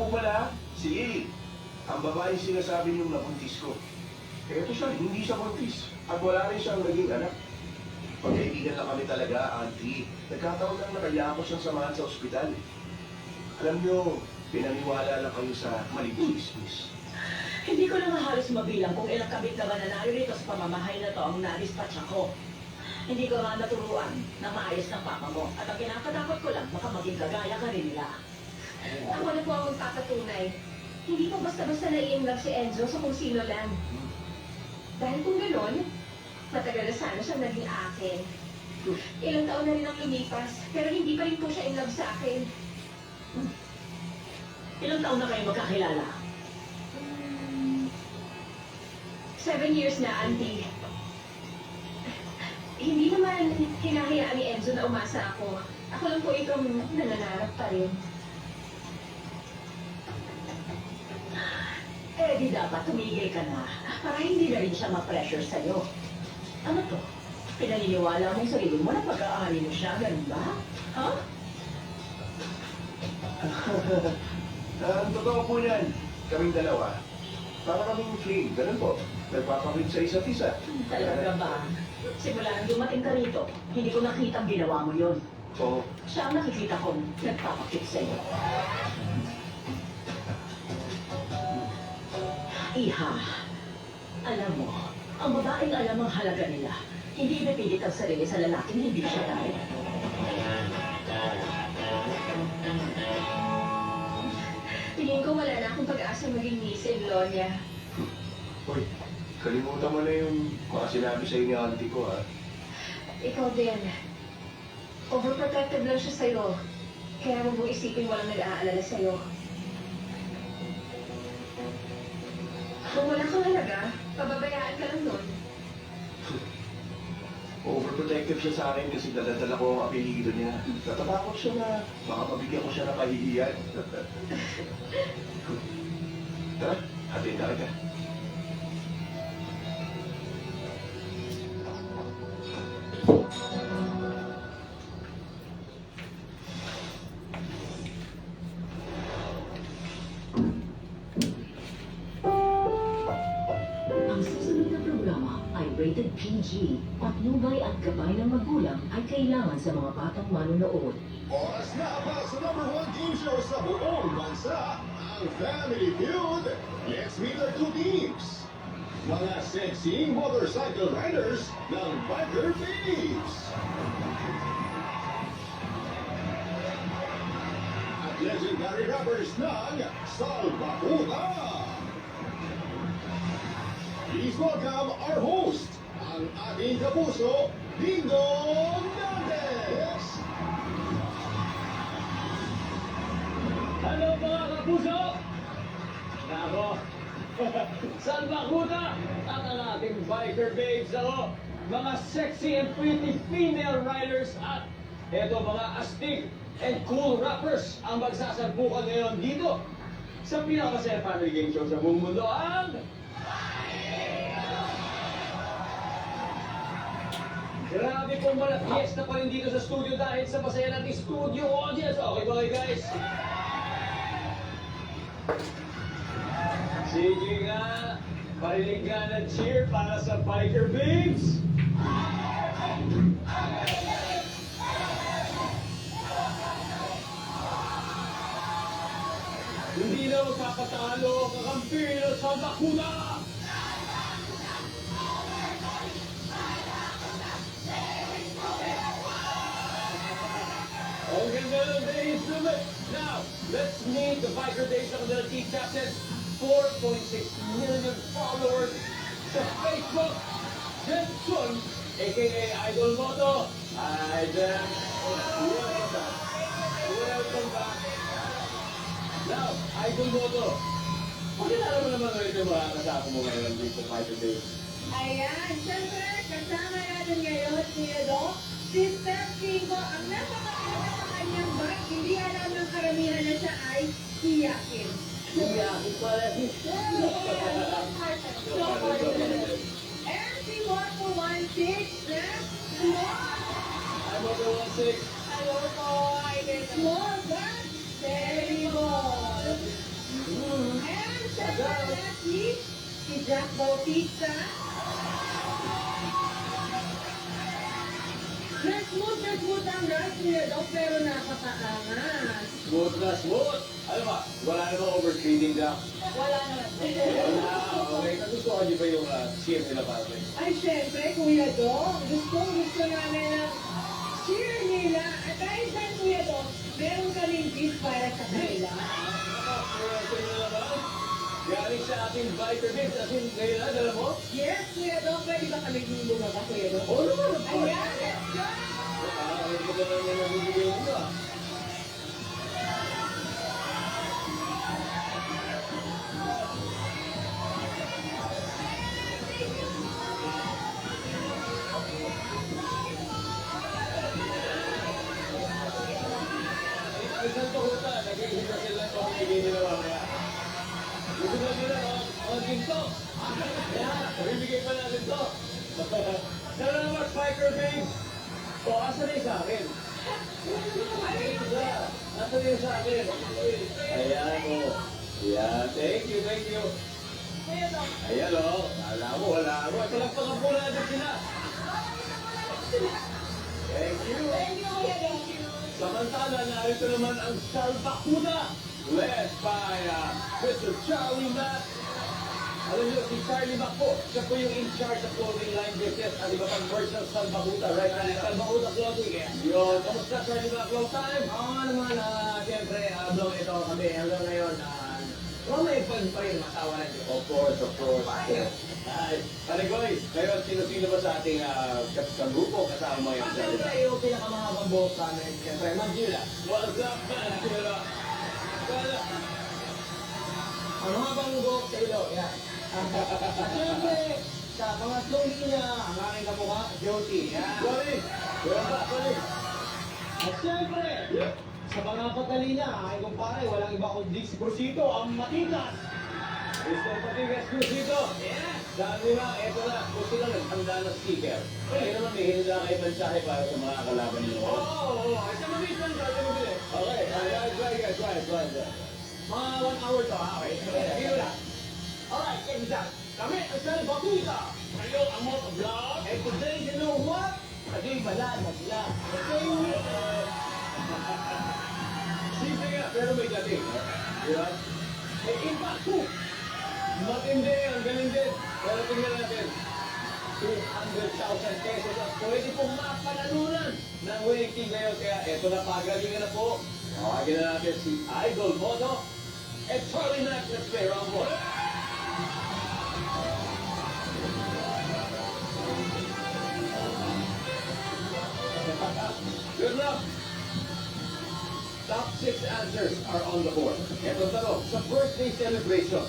po pala, si ang babae sinasabi niyong nabuntis ko. Eto siya, hindi siya buntis. At wala rin siyang naging anak. Pagkaibigan lang kami talaga, auntie. Nagkataon lang na kaya ako siyang samahan sa ospital. Alam niyo, pinaniwala lang kayo sa maling chismis. Hindi ko na nga halos mabilang kung ilang kabit na mananalo rito sa pamamahay na to ang na-dispatch ako. Hindi ko nga naturuan na maayos ng papa mo. At ang kinakatakot ko lang, baka maging kagaya ka rin nila. Ako na po ang magpapatunay. Hindi po basta-basta nai-inlove si Enzo sa kung sino lang. Dahil kung gano'n, matagal na sana siyang naging akin. Ilang taon na rin ang lumipas, pero hindi pa rin po siya in love sa akin. Ilang taon na kayo magkakilala? 7 years na, auntie. Hindi naman hinahayaan ni Enzo na umasa ako. Ako lang po itong nangangarap pa rin. Eh, di dapat tumigil ka na para hindi na rin siya ma-pressure sa'yo. Ano to? Pinaniniwala mong sarili mo na pag-aari mo siya, ganun ba? Ha? Ang totoo po yan, kaming dalawa. Para kaming flame, ganun po. Nagpapakit sa isa't isa. Talaga ba? Simula nang dumating ka rito, hindi ko nakita ang ginawa mo yun. Oo. Siya ang nakikita kong nagpapakit sa'yo. Iha, alam mo, ang babaeng alam ang halaga nila. Hindi ipipilit ang sarili sa lalaking hindi siya dahil. Tingin ko wala na akong pag-asa maging niece-in-law niya. Uy, kalimutan mo na yung mga sinabi sa'yo ni auntie ko, ha? Ikaw din. Overprotective lang siya sa'yo. Kaya huwag mong isipin walang nag-aalala sa'yo. Kung wala kang halaga, pababayaan ka lang nun. Overprotective siya sa akin kasi daladala ko ang apelido niya. Natatakot siya na baka mabigyan ko siya ng kahihiyan. Tara, hatid na kita. Ang susunod na programa ay rated PG. Patnubay at gabay ng magulang ay kailangan sa mga batang manonood. Oras na para sa #1 game show sa buong bansa, ang Family Feud. Let's meet our two teams. Mga sexy motorcycle riders ng Biker Babes. At legendary rappers ng Salvacuda. Please welcome our host, ang ating kapuso, Dingdong Dantes. Hello mga kapuso! Nako, Salvacuda at ang ating biker babes ako. Mga sexy and pretty female riders at eto mga astig and cool rappers ang magsasabukan ngayon dito sa pinakamasaya family game show sa buong mundo, ang grabe pong malapiesta pa rin dito sa studio dahil sa masaya nating studio audience. Okay ba kayo guys? Sige nga, parinig nga ng cheer para sa Biker Babes. Hindi na magpapatalo ang kakampi ng Salvacuda. Ang ganda ng the instrument. Now, let's meet the Biker Babes ng the team captain. 4.6 million followers sa Facebook. Jenson, aka Idol Moto. Hi, Jen. Welcome back. Welcome back. Now, Idol Moto. Pakilala mo naman ulit yung mga kasama mo ngayon dito sa Biker Babes. Ayan, siyempre, kasama natin ngayon si Edo, si Steph Kingo, ang napakaganda sa kanyang bag. Hindi alam ng karamihan na siya ay iyakin. Iyakin pala si And si Moto 16 na small. I'm Moto 16. Hello po, I did small but very bold. Jack Bautista. Na-smooth ang rush niya daw, pero napakaangas. Smooth na smooth. Ano ba? Wala namang overtreating Jack. Wala naman. Wala. Okay. Nagustuhan niyo ba yung cheer nila para rin? Ay, syempre, Kuya Dong. Gusto namin ang cheer nila. At dahil sa Kuya Dong, meron kaming gift para sa kanila. Galing sa ating biker bits. As in, ngayon na, dala mo? Yes, Kuya Dong. Pwede ba kami bumaba, Kuya Dong? Oo naman. Ayan, let's go! Ang ganda na niya nabibigay mo ba? Isang pahuta, nag-iisip na sila kung bibigay nila mamaya. Gusto na nila, ang ginto. Yan, bibigay pa natin to. Salamat, biker babes. O, asa na yung sa akin? Asa na yung sa akin? Ayan o. Ayan, thank you, thank you. Ayan o, wala mo. Ito lang pang natin sila. Thank you. Samantala, narito naman ang Salvacuda, led by Mr. Charlie Mack. Alam niyo, si Charlie Mack po, siya po yung in charge sa clothing line business at iba pang merch ng Salvacuda, right? Salvacuda Clothing, eh. Yun, kamusta Charlie Mack? Long time? Oo nga naman, siyempre, vlog ito kami hanggang ngayon. May fun pa rin masawa na Of course, of course. Ay, Parigoy, ngayon, sino-sino ba sa ating grupo kasama mo yung Charlie Siyempre, Mack? yung pinakamahabang buhok sa amin, siyempre, Magila. What's up, man? Sila. Ang mahabang buhok sa ilo, yan. At siyempre, sa pangatlong linya, ang aking kamukha, Jyoti. Yan. Sorry! Sorry! At siyempre, sa pangapat na linya, ang aking kumpare, walang iba kundi si Crucito, ang matikas. Mr. Patigas Crucito! Yes! Sabi na, eto na, kung sila naghanda ng sticker, kayo naman may hinila kayo mensahe para sa mga kalaban nyo. Oo. Sa mabilis lang, sa mabilis. Okay, try. Mga 1 hour to, ha? Okay. Dito lang. Alright, check this out. Kami ang Salvacuda. Kayo ang mga vlog. And today, you know what? Kayo'y balad na sila. Okay? Simple nga, pero may dating. Di ba? May impact too. Matindi, ang galing din. Pero tingnan natin. 200,000 pesos at pwede pong mapanalunan ng winning team ngayon. Kaya eto na, pagalingan na po. Tawagin na natin si Idol Moto at Charlie Mack. Let's play round one. Good luck. Top 6 answers are on the board. Ito tanong, sa birthday celebration,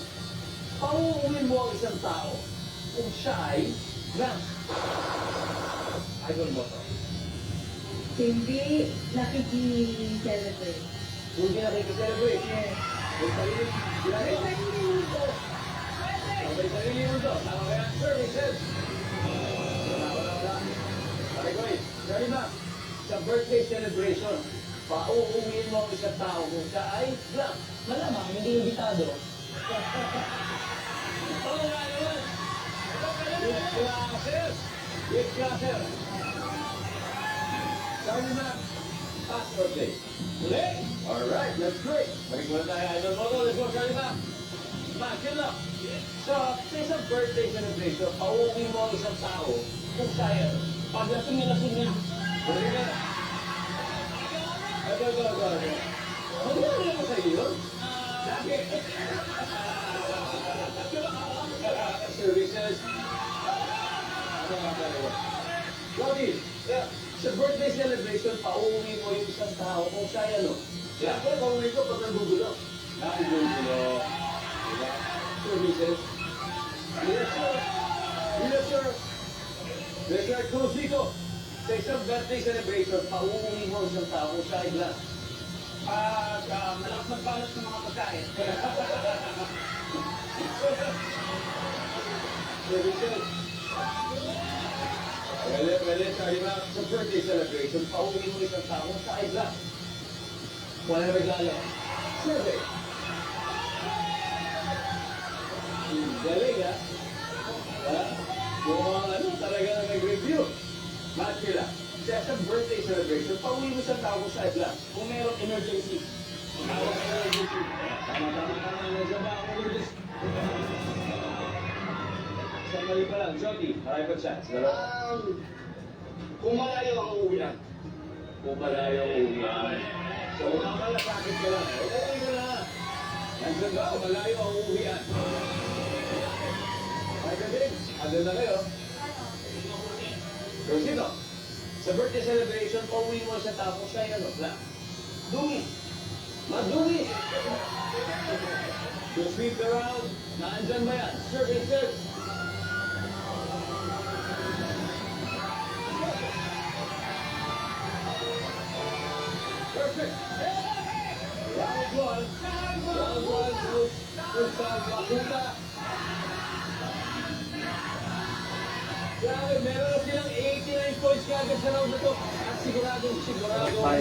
pauuwi mo ang isang tao kung siya ay grand. Idol Moto. Hindi nakiki-celebrate. Kung hindi nakikiselebrate, may sarili, May sarili nito. may sarili mo to. Tama ba yan? Services. Wala. Parigoy, Charlie Mack, sa birthday celebration, pauuwiin mo ang isang tao kung siya ay grand. Malamang, hindi imbitado. Oo nga naman. With classes. With classes. Charlie Mack, past birthday. Ulit? Alright, that's great. Balik muna tayo, Idol Moto. Let's go, Charlie Mack. Mack, good luck. Sa isang birthday celebration, pauwi mo ang isang tao kung siya ay Pagdating niya lasing niya. Balik ka. Ito. Mangyari naman sa iyo yun? Lagi. Services. Ano nga tayo? Lodi, sa birthday celebration, pauwi mo yung isang tao kung siya ay ano? Siya ako, pauwi ko pag nagugulo. Nagugulo. Diba? Services. Yes, sir. Yes, sir. Mr. Crucito, sa isang birthday celebration, pauwi mo isang tao kung siya ay glass. Malakas magbalot ng mga pagkain. Services. Pwede, Charlie Mack, sa birthday celebration, pauwi mo isang tao kung siya ay glass. Wala na regalo. Survey. Galing, ha? Sa birthday celebration, pauwi mo sa tao sa lang. Kung merong emergency. Tawag ka emergency. Tama. Nandiyan ba ang emergency? Sandali pa lang, Jody. Maraming pa chance. Kung malayo ang uuwian. Kung malayo ang uwian. So, makalasakit ka lang. Okay ka na. Nandiyan ba kung malayo ang uwian? Ay, galing. Andun na kayo. Pero sino? Sa birthday celebration, pauwi mo siya tapos siya yan, wala. Dungis. Madungis. To sweep around, naandyan ba yan? Services. Perfect. Round one. Ustaz Bakuta. Grabe, meron na silang 89 points kagad sa round na to. At sigurado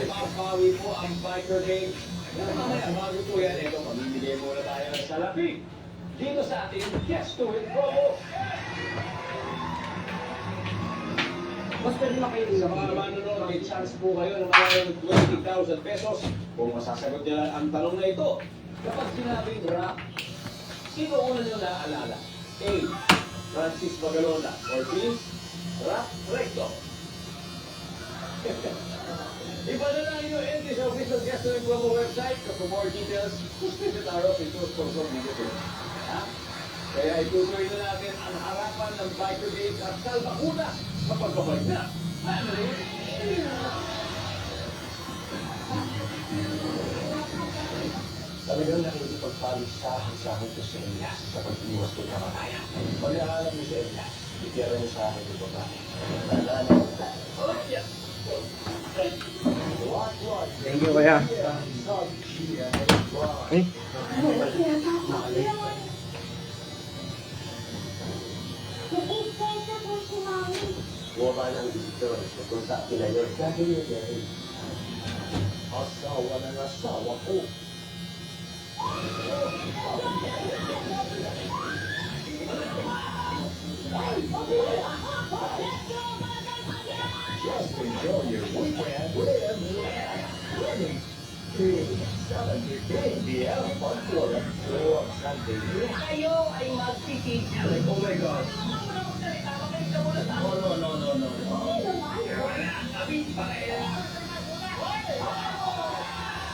makapawi po ang biker game. Pero mamaya, bago po yan, ito, mamimigay muna tayo ng salapi. Dito sa ating Guess to Win promo. Mas pwede makinig Sa mga manonood, may chance po kayo ng mga 20,000 pesos kung masasagot nila ang tanong na ito. Kapag sinabing rap, sino una nyo naaalala? A. Francis Magalona or B. Rap Recto. Ipadala nyo entry sa official Guest to Win promo website. For more details, just visit our official social media page. Ha? Kaya itutuloy na natin ang harapan ng biker games at salbakuta kapag babalik na. Family Talagang nakikipagpalisahan sa akin to sa Elias sa pag-iwas ko kamatayan. Pag-aalam niyo sa Elias, itira niyo sa akin yung babae. Nalala ko ta. Thank you, kuya. Ay, Bumaba ng visitor kung sa akin na yun. Gagawin niya rin. Asawa ng asawa ko. Just enjoy your weekend with Lenny's Big 7:15 p.m. on Florida through Sunday. Kayo ay magtitig. Oh my God. No.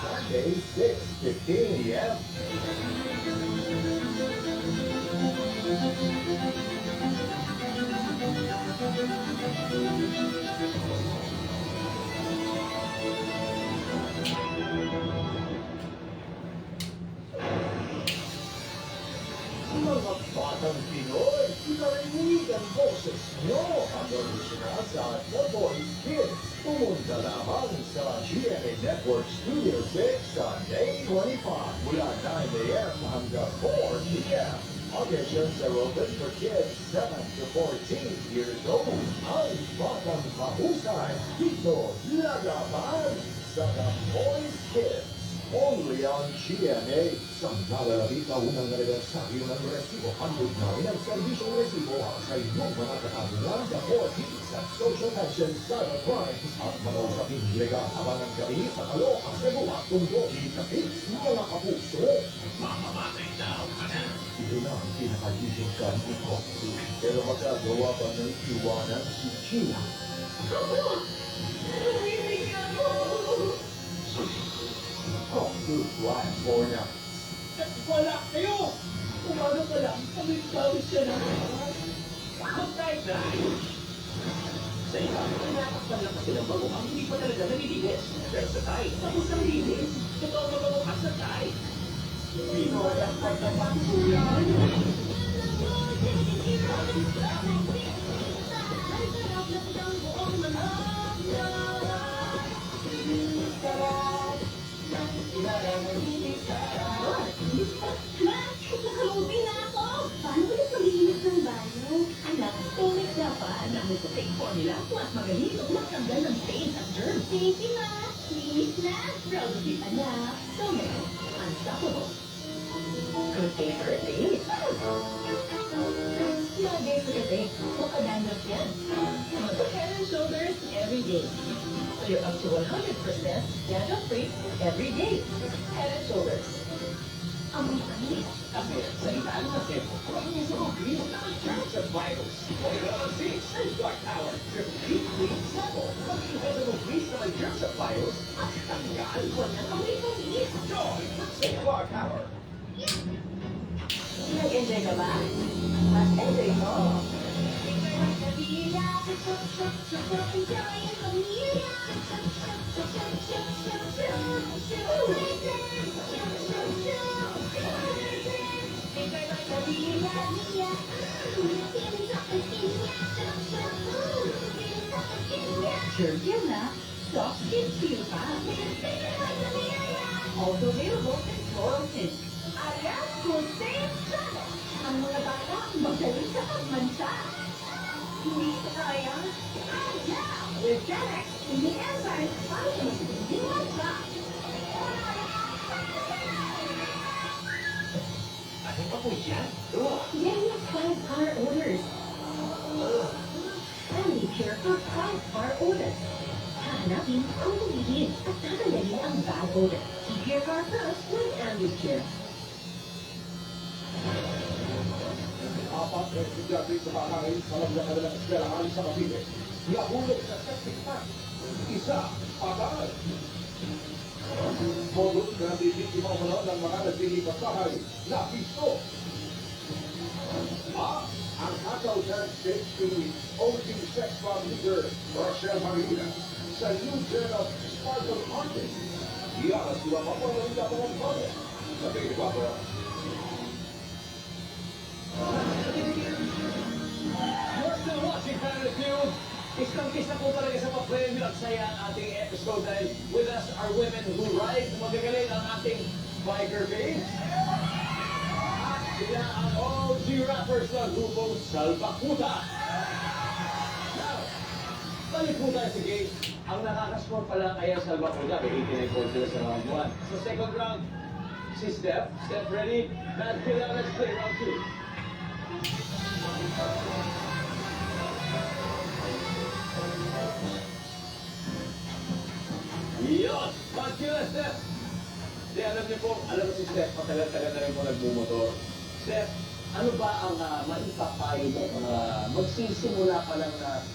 Sunday, 6:15 p.m. Mga batang Pinoy, ikaraninig ang boses nyo ang original sa The Voice Kids. Pumunta lamang sa GMA Network Studio 6 sa May 25 mula 9 a.m. hanggang 4 p.m. Auditions are open for kids 7 to 14 years old. Ang batang mahusay dito lagaban sa The Voice Kids. Only on GMA. Sa nalalabit na unang anibersaryo ng resibo, handog namin ang serbisyong resibo sa inyong mga katanungan sa 4Ps at social mention cybercrimes at mga usaping legal habang ang gabi sa Caloocan, Cebu at Tondo. Kita-kits mga kapuso. Mamamatay daw ka na. Ito na ang pinaka-leading country ko. Pero magagawa pa ng iwanan si Gina. California. Wala kayo! Umaga pa lang, kami-kawis ka na. Mag-type na! Sa iba, natakpan lang kasi ng bago ang hindi pa talaga nalilinis. Pero sa tayo, tapos ang linis. Totoo na babukas sa tayo. Pinoy ang pagkapagsulan. Nakalubi na ako! Paano ulit maglinis ng banyo? Anak, tunic dapat. Dahil sa take formula, mas magaling at matanggal ng stains at germs. Thank you, Ma! Linis na! Proud of you, anak. Tunic, unstoppable. Good day for a day. Lagay sa gabi. Makadandruff yan. Head and shoulders every day. So you're up to 100% dandruff-free every day. Head and shoulders. Amoy panis. Kasi sa ilalim ng tempo, marami sa mabilis na may chance at virus. Omega 6, Safeguard Power, Triple Clean Sample. Maging sa mabilis na may chance at virus at tanggal. Walang amoy panis. Joy, Safeguard Power. Nag-enjoy ka ba? Mas enjoy mo. Sure yan na. Soft skin feel pa. Also available in floral tint. Ayan, good save sana. Ang mga bata, magaling sa pagmansa. Hindi sa kaya? Now, with Genex, hindi enzyme, para sa mas hindi mansa. Ano pa po yan? Yan yung 5-car orders. Family Care for 5-car orders. Hahanapin kung tumigil at tatanggalin ang bad odor. Keep your car first with Family Care. Apat na estudyante sa bahay sa loob ng kanilang eskwelahan sa Cavite. Nahulog sa septic tank. Isa, patay. Modus na bibiktima umano ng mga naglilipas bahay na pisto. Ang hataw dyan safety OG sex bomb leader Rochelle Marina sa New Journal Sparkle Artist. Iyan ang sila mapawalang kapag bago sa 24 You're still watching Family Feud. Isang-isa po talaga sa pa-premyo at saya ang ating episode dahil with us are women who ride. Magagaling ang ating biker babes. At sila ang OG rappers ng grupong Salbakuta. Now, balik po tayo sa game. Ang nakakascore pala kaya Salbakuta. May 89 points sila sa round 1. Sa second round, si Steph. Steph ready? Bad killer, let's play round 2. Yun! Pagkila, Steph! Di, alam niyo po, alam mo si Steph, matagal-tagal na rin po nagbumotor. Steph, ano ba ang maipapayo mo magsisimula pa lang na,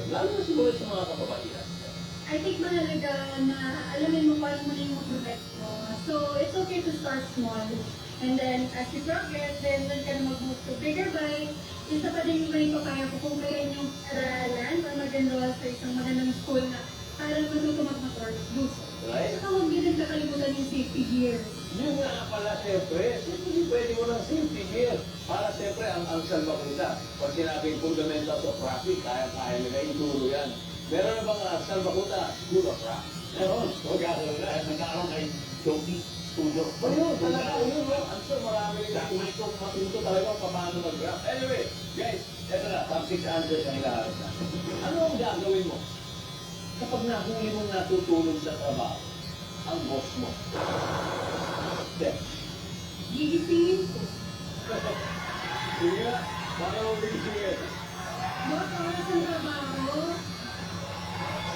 lalo na siguro sa mga kababaihan? I think mahalaga na alamin mo paano mo na yung mag-protect mo. So, it's okay to start small. And then, as you progress, then doon ka na mag-move to bigger bike. Isa pa din yung may papaya ko kung kaya yung aralan or mag-enroll sa isang magandang school na para matuto mag-motor. Gusto. Right? Saka huwag din kakalimutan yung safety gear. Yun nga pala, siyempre. Hindi pwede mo ng safety gear. Para siyempre, ang salbakuta. Pag sinabing fundamentals of traffic, kaya-kaya nila ituro yan. Meron na bang salbakuta, school of rock? Meron. Magkakaroon na. Nagkakaroon kay Joby Studio. O yun, talaga yun. I'm sure marami rin gustong matuto talaga kung paano mag-graph. Anyway, guys, eto na, top 6 answers ang ilaharap na. Ano ang gagawin mo kapag nahuli mong natutulog sa trabaho ang boss mo? Steph. Gigisingin ko. Sige nga, paano mo bigisingin? Boss, oras ang trabaho.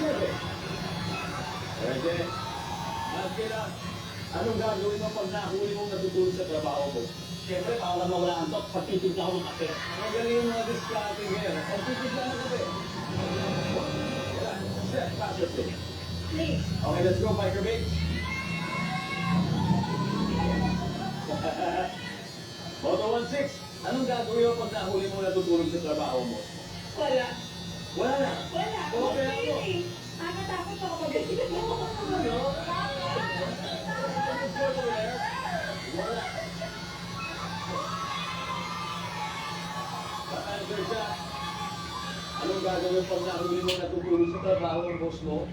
Siyempre. Pwede. Nagkira, anong gagawin mo pag nahuli mong natutulog sa trabaho mo? Siyempre, para mawala ang tok, pagtitigla ko ng kape. Ang galing yung mga discarding ngayon. Pagtitigla ng kape. Wala. Steph, pass your thing. Please. Okay, let's go, biker babes. Moto 16, anong gagawin mo pag nahuli mo natutulog sa trabaho mo? Wala. Wala na. Wala. Okay na ako. Okay. Nakatakot ako mag-isip mo. Ano? Wala. Answer siya. Anong gagawin pag nahuli mo natutulog sa trabaho ng boss mo?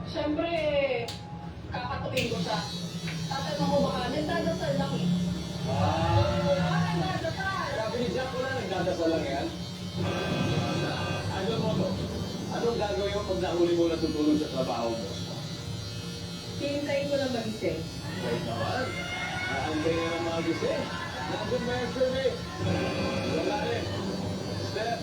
Siyempre, kakatukin ko siya. Tatanong ko baka, nagdadasal lang eh. Nagdadasal! Sabi ni Jack, wala nagdadasal lang yan. Ano mo to? Anong gagawin mo pag nahuli mo natutulog sa trabaho mo? Hintayin ko lang magising. Wait naman. Naantay na ng mga gising. Nandun ba yung survey? Wala rin. Steph,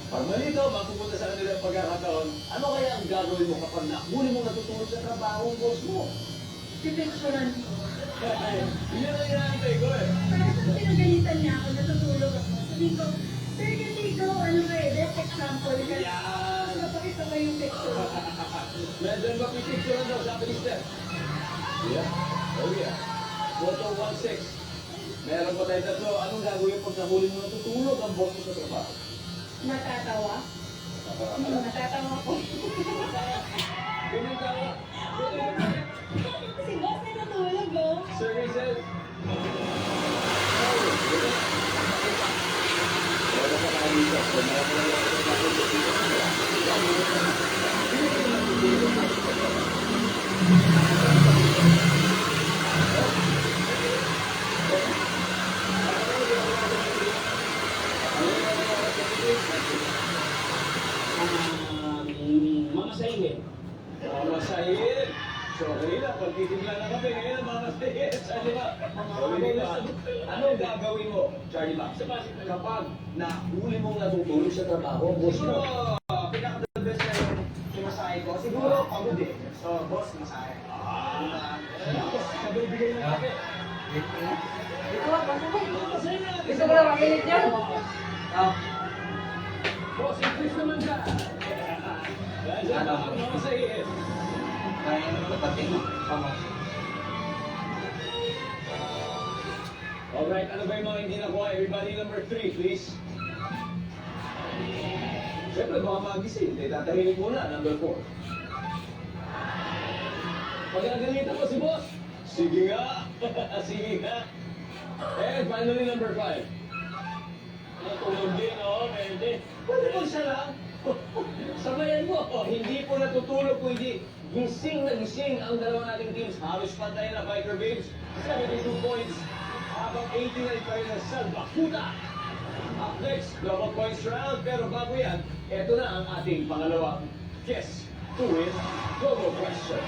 pag malito, mapupunta sa kanila ang pagkakataon, ano kaya ang gagawin mo kapag nahuli mo natutulog sa trabaho ang boss mo? Pipicturean ko. Yan ang inaantay ko eh. Para sa pinagalitan niya ako, natutulog ako. Sabi ko, sir, kasi ikaw, ano ba eh, best example. Kasi Yan! napakita ko yung picture. Medyo ba pipicture daw, sabi ni Steph? Yeah. Oh yeah. Photo 16. Meron pa tayo tatlo. Anong gagawin pag nahuli mo natutulog ang boss mo sa trabaho? Natatawa. Natatawa ko. Ganyan tayo. Si boss na natulog, oh. Services. Mamasahin. Mamasahin. So, kanina, pagtitigla na kami, ngayon mamasahin. Charlie ba? Anong gagawin mo, Charlie ba? Kapag nahuli mong natutulog sa trabaho, boss mo. Pinaka-the best na yung masahe ko. Siguro, pagod eh. So, boss, masahe. Tapos, sabay-bigay ng kape. Mamasahin na natin. Gusto mo na makilit niya? Boss, increase naman ka. Dahil sa mamasahin. Kaya naman napating Alright, ano ba yung mga hindi nakuha? Everybody number 3, please. Siyempre, baka magising. Tatahimik muna, number 4. Pag nagalitan mo si boss, sige nga. Sige nga. And finally, number 5. Natulog din, pwede. Pwede ba siya lang? Sabayan mo. Hindi po natutulog kung hindi gising na gising ang dalawa nating teams. Halos pantay na Biker Babes. 72 points. Habang 89 pa rin ang Salbakuta. Up next, global points round. Pero bago yan, eto na ang ating pangalawang guess to win global question.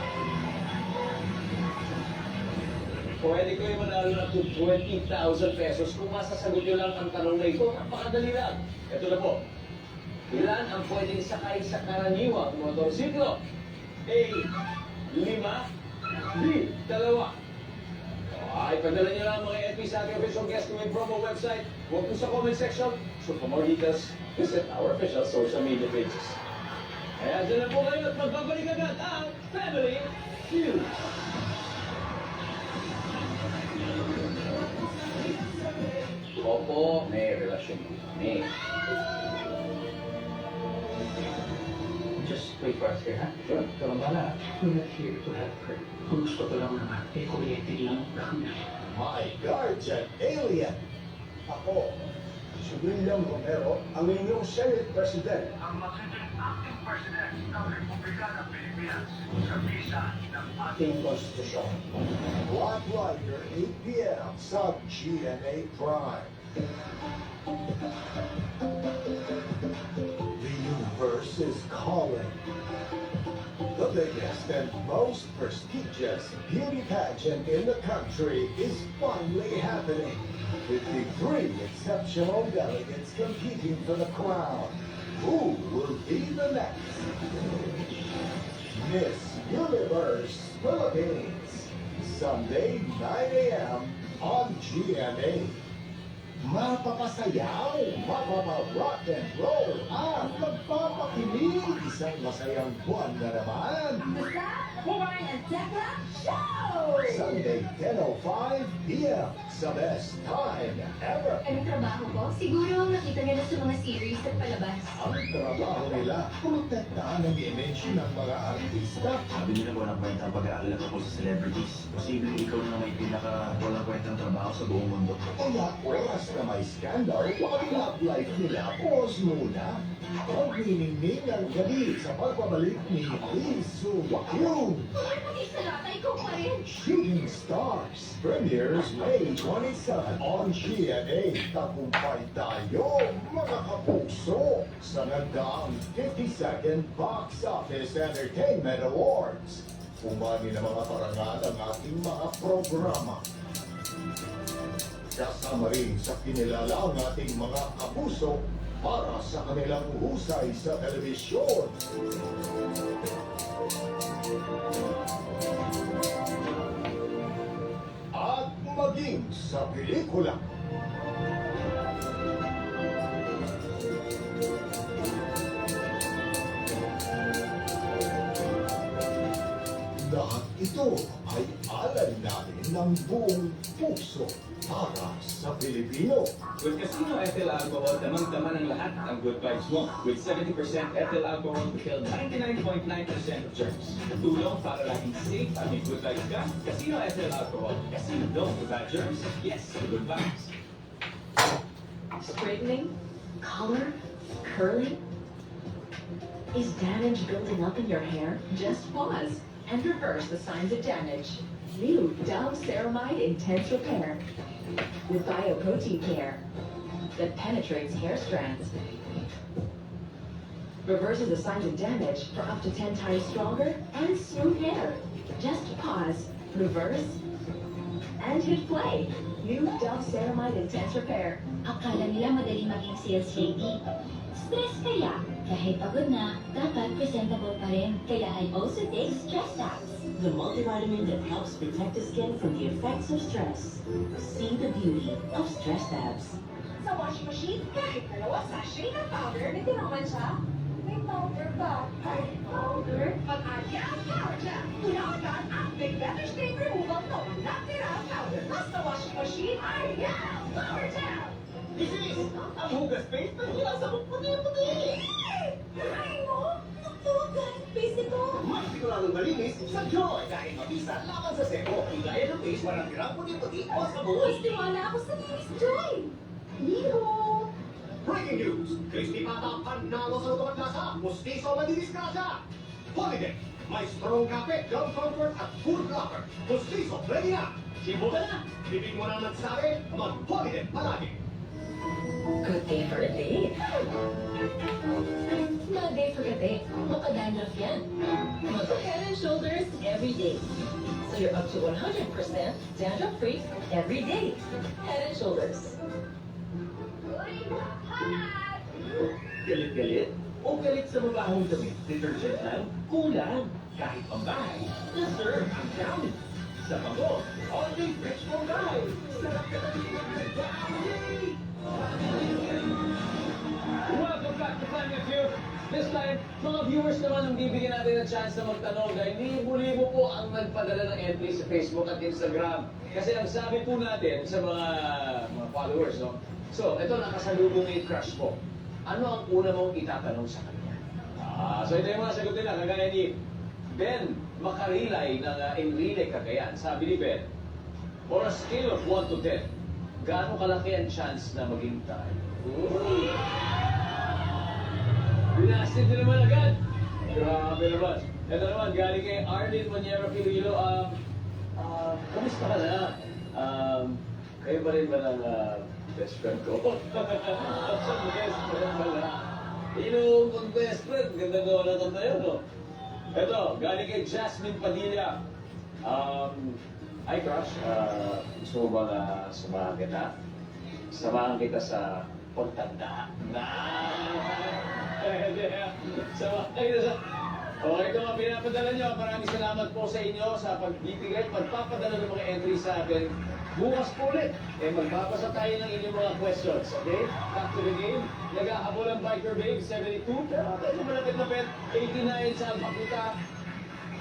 Pwede kayo manalo na to 20,000 pesos kung masasagot nyo lang ang tanong na ito. Napakadali lang. Ito na po. Ilan ang pwedeng sakay sa karaniwang motorsiklo? A. 5. B. 2. Ay, padala nyo lang mga FB sa ating official guest with promo website. Huwag po sa comment section. So for more details, visit our official social media pages. Kaya dyan na po kayo at magbabalik agad ang Family Feud. Opo, may relasyon kami. Just wait for us here, ha? Sure. Ikaw lang bala. We're not here to help her. Kung gusto ko lang naman, kuryente lang kami. My guardian alien. Ako, si William Romero, ang inyong Senate President. Ang magiging acting president ng Republika ng Pilipinas sa bisa ng ating Konstitusyon. Black Rider, 8 p.m. sa GMA Prime. The universe is calling. The biggest and most prestigious beauty pageant in the country is finally happening. 53 exceptional delegates competing for the crown. Who will be the next Miss Universe Philippines? Sunday, 9 a.m. on GMA. Mapapasayaw, mapapa-rock and roll, at magpapakilig. Isang masayang buwan na naman. Basta, Warren and Tekla Show! Sunday, 10:05 p.m. sa best time ever. Anong trabaho ko? Siguro nakita niyo na sa mga series at palabas. Ang trabaho nila, protektahan ang image ng mga artista. Sabi nila walang kwenta ang pag-aalala tungkol sa celebrities. Posible ikaw na may pinaka walang kwentang trabaho sa buong mundo. Kaya oras na may scandal, ang love life nila, pause muna. Pagniningning ang gabi sa pagbabalik ni Lee Soo-kyung. Pati sa latay ko pa rin. Shooting Stars premieres May 27 on GMA. Tagumpay tayo, mga kapuso, sa nagdaang 52nd Box Office Entertainment Awards. Umani na mga parangal ang ating mga programa. Kasama rin sa kinilala ang ating mga kapuso para sa kanilang husay sa telebisyon. At maging sa pelikula. Lahat ito ay alay natin ng buong puso para sa Pilipino. With Casino Ethyl Alcohol, damang-dama ng lahat ang good vibes mo. With 70% ethyl alcohol to kill 99.9% of germs. Tulong para laging safe at may good vibes ka. Casino Ethyl Alcohol. Casino no to bad germs. Yes to good vibes. Straightening? Color? Curling? Is damage building up in your hair? Just pause and reverse the signs of damage. New Dove Ceramide Intense Repair with bioprotein care that penetrates hair strands. Reverses the signs of damage for up to 10 times stronger and smooth hair. Just pause, reverse, and hit play. New Dove Ceramide Intense Repair. Akala nila madali maging sales lady. Stress kaya? Kahit pagod na, dapat presentable pa rin. Kaya I also take stress tabs. The multivitamin that helps protect the skin from the effects of stress. See the beauty of Stress Tabs. Sa washing machine, kahit dalawa sachet ng powder, may tinaman siya. May powder ba? Ay, powder? Pag-alya ang power jam. Tunawagan ang Big Better Stain Removal no natira powder. Basta washing machine, ay, yeah, power jam! This is ang hugas paste na hinasabog puti-puti. Ay mo, natugan, face ito. Mas siguradong malinis sa Joy dahil mabisa laban sa sebo. Igaya ng paste, walang tirang puti-puti o sabon. Mas tiwala ako sa Miss Joy. Liho! Breaking news! Crispy Pata panalo sa luto at lasa. Mustiso madidisgrasya. Holiday! May strong kape, gum comfort at food locker. Mustiso, ready na! Sibo ka na! Bibig mo na magsabi, mag-holiday palagi! Good day for a date. Bad day for a date. Makadandruff yan. Head and Shoulders every day. So you're up to 100% dandruff-free every day. Head and Shoulders. Galit-galit? O galit sa mabahong damit? Detergent lang? Kulang. Kahit pambahay, deserve ang gamit. Sa bango, all-day fresh for guys. Sarap ka na dito ng Downy! Welcome back to Planet View. This time, mga viewers naman ang bibigyan natin ng chance na magtanong dahil libo-libo po ang nagpadala ng entry sa Facebook at Instagram. Kasi ang sabi po natin sa mga followers, no? So, ito nakasalubong yung crush mo. Ano ang una mong itatanong sa kanya? So ito yung mga sagot nila, kagaya ni Ben Makarilay ng Enrile Cagayan. Sabi ni Ben, on a scale of 1 to 10, gaano kalaki ang chance na maging tayo? Binasted din naman agad. Grabe naman. Ito naman, galing kay Arlene Monero Pirillo. Kamusta ka na? Kayo ba rin ba ng best friend ko? Best friend pala. Kung best friend, ganda ko na kanta yun, no? Ito, galing kay Jasmine Padilla. Hi, crush. Gusto mo ba samahan kita? Samahan kita sa pagtanda. Samahan kita sa... Okay, ito nga pinapadala nyo. Maraming salamat po sa inyo sa pagbibigay, pagpapadala ng mga entry sa atin. Bukas po ulit, magbabasa tayo ng inyong mga questions, okay? Back to the game. Naghahabol ang Biker Babe, 72. Pero tayo malapit-lapit, 89 sa Alpacuta.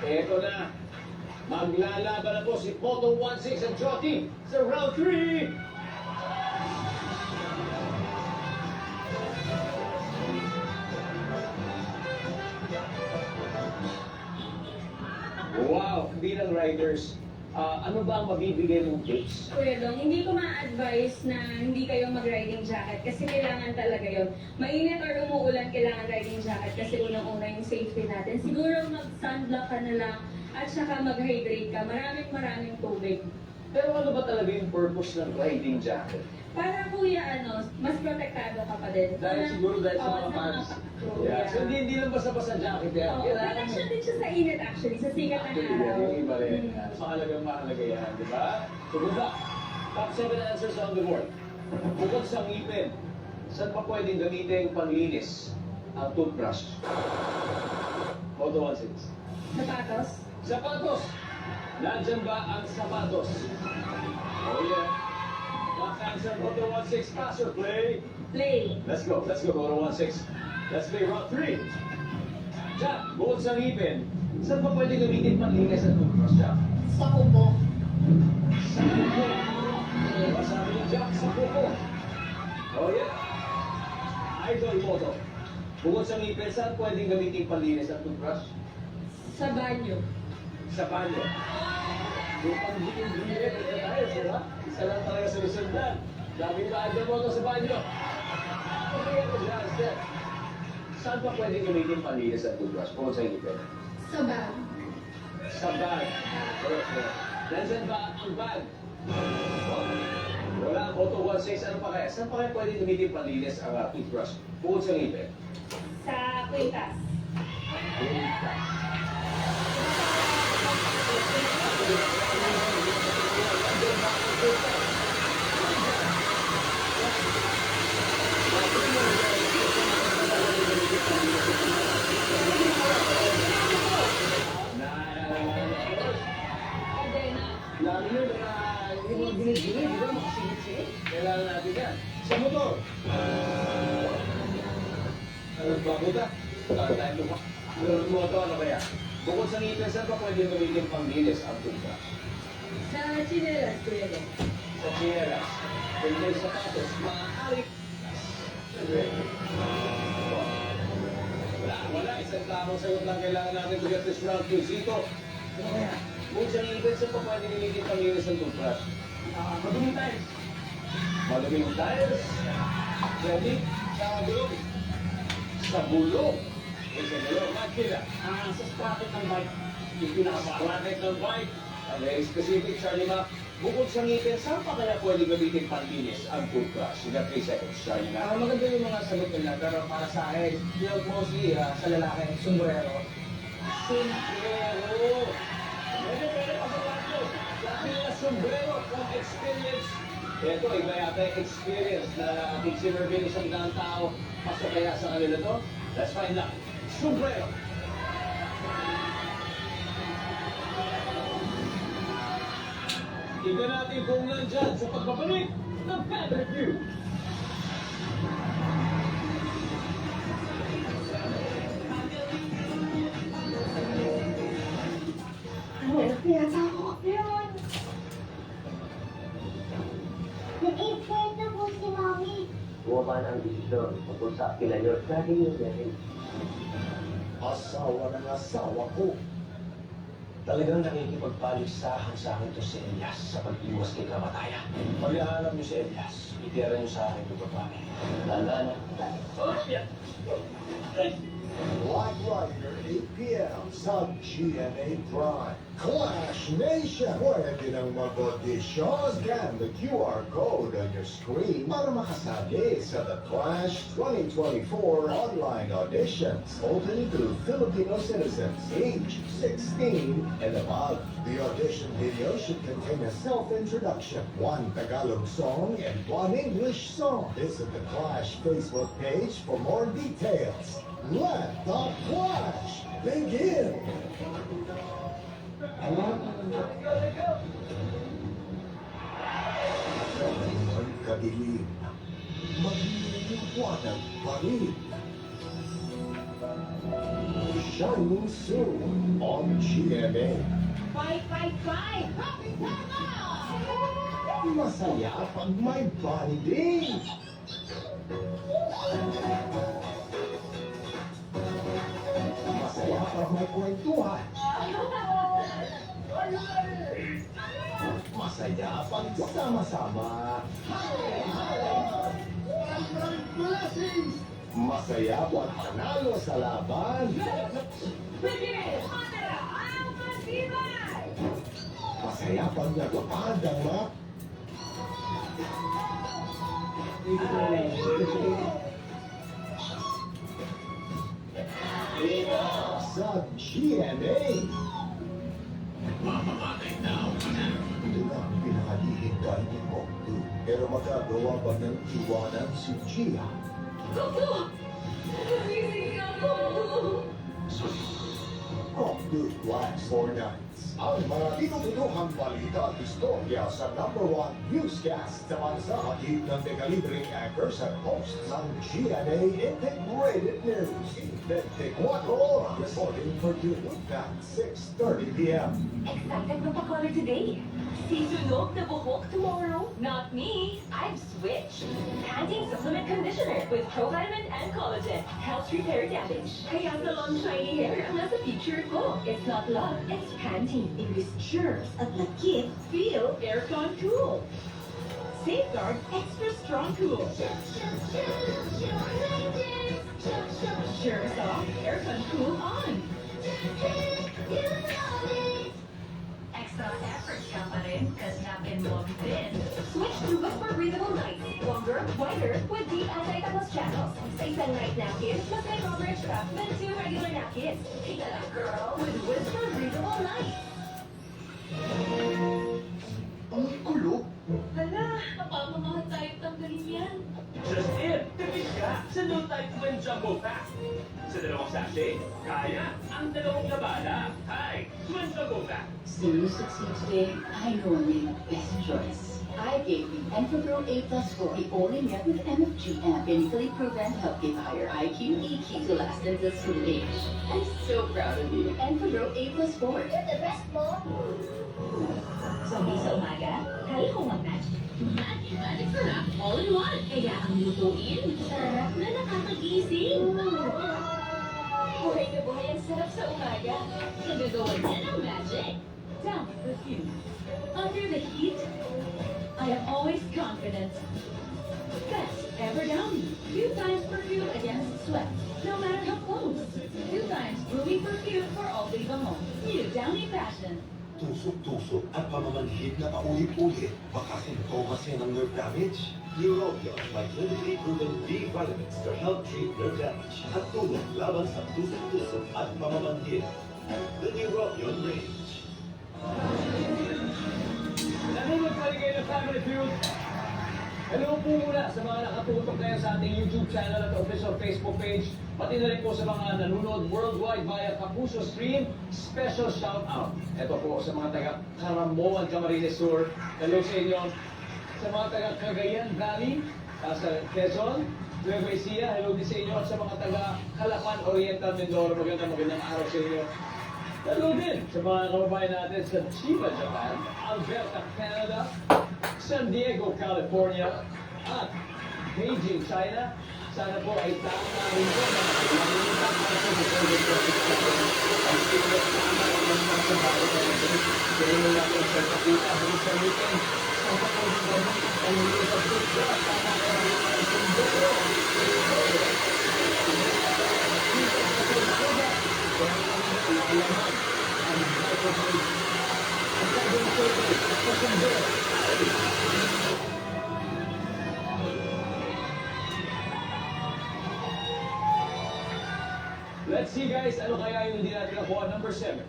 Eto na. Maglalaban na po si Photo 16 at Jotty sa round 3. Wow, bilang riders, ano ba ang mabibigay mong tips? Kuya Dong, hindi ko ma-advise na hindi kayo mag-riding jacket kasi kailangan talaga yun. Mainit or umuulan, kailangan riding jacket kasi unang-una yung safety natin. Siguro mag-sunblock ka na lang at saka mag-hydrate ka. Maraming tubig. Pero ano ba talaga yung purpose ng riding jacket? Para kuya, mas protektado ka pa din. Dahil siguro dahil sa mga fans. Yeah. So hindi lang basta-basta jacket yan. Protection din siya sa init actually, sa sikat ng araw. Yung iba rin. Mahalaga yan, di ba? So good luck. Top 7 answers on the board. Bukod sa ngipin, saan pa pwedeng gamitin panlinis ang toothbrush? Moto 16. Sapatos. Sapatos! Nandyan ba ang sapatos? Oh yeah. Last answer, Moto 16. Pass or play? Play. Let's go, Moto 16. Let's play round 3. Jack, bukod sa ngipin, saan pa pwedeng gamitin panlinis ang toothbrush, Jack? Sa kuko. Sa kuko. Masabi ni Jack sa kuko. Oh yeah. Idol Moto. Bukod sa ngipin, saan pwedeng gamitin panlinis ang toothbrush? Sa banyo. Sa banyo. Yung pang-ingredient na tayo, diba? Isa lang talaga sinusundan. Dami ba idol Moto sa banyo? Okay, ako dyan, Steph. Saan pa pwedeng gamitin panlinis ang toothbrush? Bukod sa ngipin. Sa bag. Sa bag. Correct. Nandiyan ba ang bag? Wala ang Moto 16. Ano pa kaya? Saan pa kaya pwede gamitin panlinis ang toothbrush? Bukod sa ngipin. Sa kwintas. Lalo yun, yung mga ginigilid, di ba? Makasingit-singit. Kailangan natin yan. Sa motor. Babuta. Tayo mo. Motor, ano kaya? Bukod sa ngipin, saan pa pwede gamitin panglinis ang toothbrush? Sa chinelas, Kuya Dong. Sa chinelas. Kung may sapatos, maaari. Wala. Isang tamang sagot lang kailangan natin to get this round 2. Zito. Ano kaya? Bukod sa ngipin, saan pa pwede gamitin panglinis ang toothbrush? Maduming tiles. Maduming tiles. Pwede. Sa bulong. Sa bulong. Sa bulong. Makila. Sa sprocket ng bike. Yung pinaka-sprocket. Sprocket ng bike. Very specific, Charlie Mac. Bukod sa ngipin, saan pa kaya pwede gamitin panlinis ang toothbrush? You got 3 seconds, Charlie Mac. Maganda yung mga sagot nila, pero para sa akin, yung mostly sa lalaki, sombrero. Sombrero. Pwede pa sa panyo. Sabi nila sombrero from experience. Ito, iba yata yung experience na ating sinurvey ng isang daang tao. Pasok kaya sa kanila to? Let's find out. Sombrero. Tignan natin kung nandyan sa pagbabalik ng Bad Review. Nag-i-flirt na po si Mami. Bumaba na ang desisyon tungkol sa akin na yun. Dahil yun yan. Asawa ng asawa ko. Talagang nakikipagpaligsahan sa akin to si Elias sa pag-iwas kay kamatayan. Pag-aalam niyo si Elias, itira niyo sa akin yung babae. Lala na. Black Rider, 8 p.m. sa GMA Prime. Clash Nation! Pwede nang mag-audition. Scan the QR code on your screen para makasali sa The Clash 2024 online auditions. Open to Filipino citizens age 16 and above. The audition video should contain a self-introduction, 1 Tagalog song, and 1 English song. Visit The Clash Facebook page for more details. Let the Clash begin! Ang kadilim, magliliwanag pa rin. Shining soon on GMA. 555! Happy Masaya pag may bonding. Masaya pag may kwentuhan. Masaya pag sama-sama. Masaya pag panalo sa laban. Masaya pag natupad ang mga sa GMA. Mamamatay na ako na. Do not ang pinakalihim dahil ni Moktu. Pero magagawa ba ng iwanan si Gia? Goku! Gumising ako! Moktu Last 4 Nights. Ang mga tinutunuhang balita at istorya sa #1 newscast sa bansa at hit ng dekalibreng anchors at hosts ng GMA Integrated News. 24 oras. Reporting for you at 6:30 p.m. Excited magpa-color today. Sisunog na buhok tomorrow? Not me. I've switched. Pantene Supplement Conditioner with provitamin and collagen helps repair damage. Kaya salon shiny hair ang nasa picture ko. It's not love, it's Pantene. Imbis germs at lakit, feel aircon cool. Safeguard extra strong cool. Germs off, aircon cool on. Extra effort ka pa rin, kasnapin mo din. Switch to Whisper Breathable Nights. Longer, wider, with deep anti-tapas channels. Sa isang night napkin, mas may coverage ka than 2 regular napkins. Take that up, girl, with Whisper Breathable Nights. Ang gulo. Hala, napamamahal tayo tanggalin yan. Just in, tipid ka sa No Type Twin Jumbo Pack. Sa dalawang sachet, kaya ang dalawang labada. Hi, Twin Jumbo Pack. Still you succeed today? I know I made the best choice. I gave you Enfapro A+, the only milk with MFG and clinically proven to help give higher IQ, EQ to last until school age. I'm so proud of you. Enfapro A+. You're the best, Mom. Sabi sa umaga, kaya ko mag-magic. Magic sarap, all in one. Kaya ang lutuin, sarap na nakakagising. Buhay na buhay ang sarap sa umaga. Nagagawa niya ng magic. Down the fuse. Under the heat, I am always confident. Best ever Downy. 2 times perfume against sweat. No matter how close. 2 times grooming perfume for all day home. New Downy Fashion. Tusok-tusok at pamamanhid na paulit-ulit. Baka sintomasin ng nerve damage. Neurobion may clinically proven B vitamins to help treat nerve damage at tulong laban sa tusok-tusok at pamamanhid. The Neurobion range. Nanonood pa rin kayo ng Family Feud. Hello po muna sa mga nakatutok ngayon sa ating YouTube channel at official Facebook page. Pati na rin po sa mga nanonood worldwide via Kapuso Stream. Special shout out. Ito po sa mga taga Caramoan, Camarines Sur. Hello sa inyo. Sa mga taga Cagayan Valley, sa Quezon, Nueva Ecija, hello din sa inyo. At sa mga taga Calapan, Oriental, Mindoro, magandang araw sa inyo. Hello din sa mga kababayan natin sa Chiba, Japan, Alberta, Canada, San Diego, California, at Beijing, China. Sana po ay tama rin po na makikita po sa ang stigma tama ang mga sa bahay na ito. Kaya nyo natin sa kapita, huli sa weekend, sa kapag ang huli sa pizza, tama ang mga sundo. Let's see guys, ano kaya yung hindi natin nakuha? Number 7.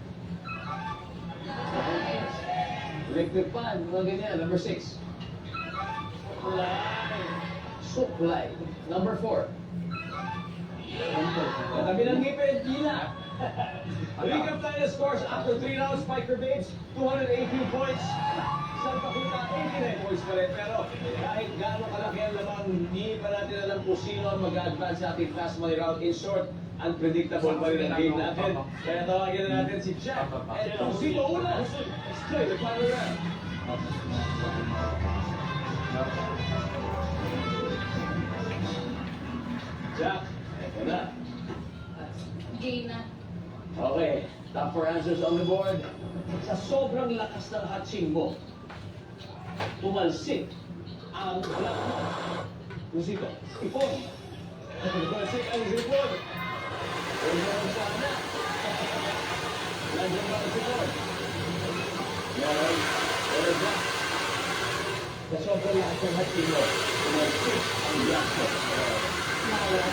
Electric fan, mga ganyan. Number 6. Suklay. Number 4. Katabi ng ngipin, tila. Recap tayo ng scores after 3 rounds. Spiker Babes, 218 points. Salpakuta, 89 points pa rin. Pero kahit gaano kalaki ang lamang, hindi pa natin alam kung sino ang mag-advance sa ating fast money round. In short, unpredictable pa rin ang game natin. Kaya tawagin na natin si Jack. And kung sino una, straight to final round. Jack, eto na. Game na. Okay, top 4 answers on the board. Sa sobrang lakas ng hatching mo, tumalsik ang black mo. Lusito, ipon. Tumalsik ang zipon. Huwag mo ang sana. Nandiyan ba ang zipon? Yan, or black. Sa sobrang lakas ng hatching mo, tumalsik ang black mo. Nawala.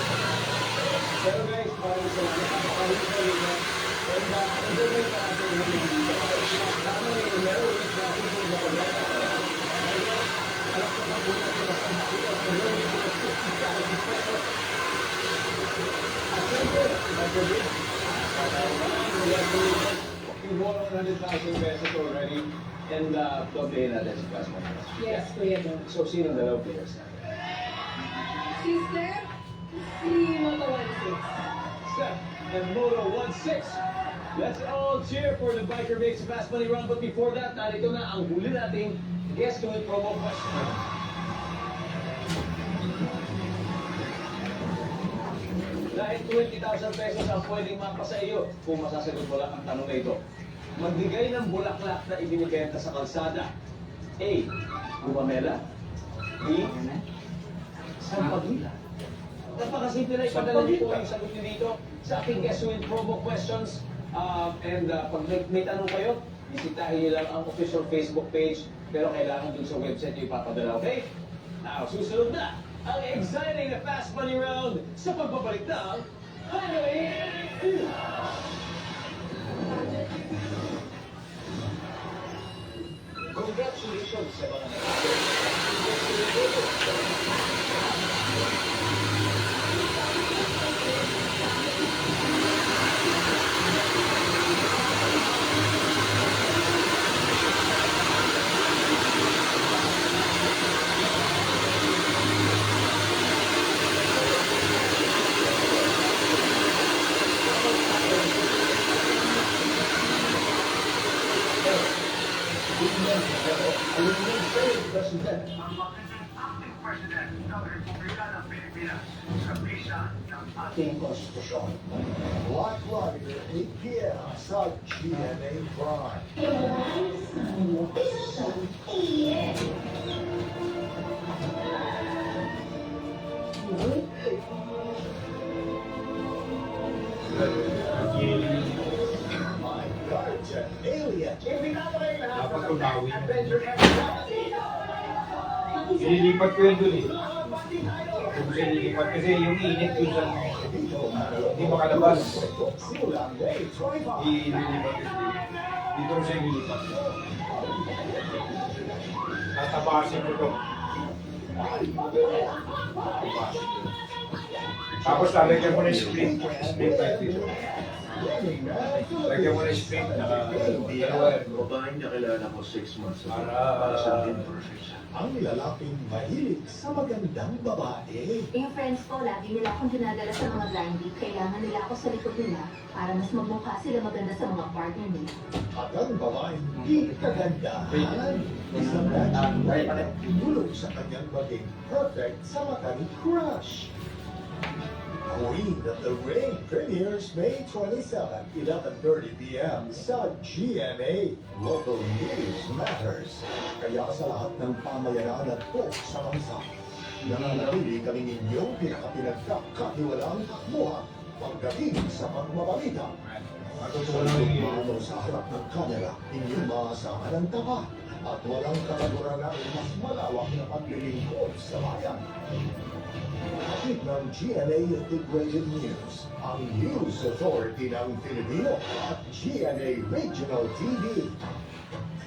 Pero guys, maraming salamat. Maraming salamat. And enjoy pa natin yung mga dito. Tama na yung meron ulit na ating mga pagkakita. Alam ko na muna ko na sa mga ito. Ang meron ito na 50,000 pesos. At siyempre, nag-ulit. We won 100,000 pesos already. And play natin si Plasma. Yes, Kuya Dong. So, sino dalaw players natin? Si Steph, si Moto 16. Steph and Moto 16. Let's all cheer for the Biker Makes Fast Money Round. But before that, narito na ang huli nating Guess to Win promo question. Dahil 20,000 pesos ang pwedeng mapa sa iyo kung masasagot mo lang ang tanong na ito. Magbigay ng bulaklak na ibinibenta sa kalsada. A. Gumamela. B. Sampagila. Napakasimple na ipadala niyo po yung sagot niyo dito sa ating Guess to Win promo questions. Pag may tanong kayo, bisitahin niyo lang ang official Facebook page, pero kailangan dun sa website niyo ipapadala, okay? Now, susunod na ang exciting na Fast Money Round sa pagbabalik ng Highway. Congratulations sa mga Ang magiging acting president ng Republika ng Pilipinas sa bisa ng ating konstitusyon. Black Rider, 8 p.m. sa GMA Prime. My Guardian Alien. Dapat unawin. Ililipat ko yun dun eh. Kung siya ililipat kasi yung init dun sa hindi makalabas. Ililipat yun. Dito ko siya ililipat. Tatabasin ko ito. Tapos lalagyan mo na yung spring. Spring type dito. Lagyan mo na yung spring. Babaeng nakilala ko 6 months ago. Para- Para sa akin, perfect siya. Ang lalaking mahilig sa magandang babae. Yung friends ko, lagi nila akong dinadala sa mga blind date. Kailangan nila ako sa likod nila para mas magmukha sila maganda sa mga partner nila. At ang babaeng di kagandahan. Isang magic tulong sa kanyang maging perfect sa mata ni Crush. Queen of the Ring premieres May 27, 11:30 p.m. sa GMA. Local news matters. Kaya sa lahat ng pamayanan at po sa bansa, nananatili kaming inyong pinakapinagkakatiwalang takbuhan pagdating sa pagbabalita. Walang mano sa harap ng kamera, inyong maasahan ang tapat at walang kalaguranang mas malawak na paglilingkod sa bayan. Hatid ng GMA Integrated News, ang News Authority ng Filipino at GMA Regional TV.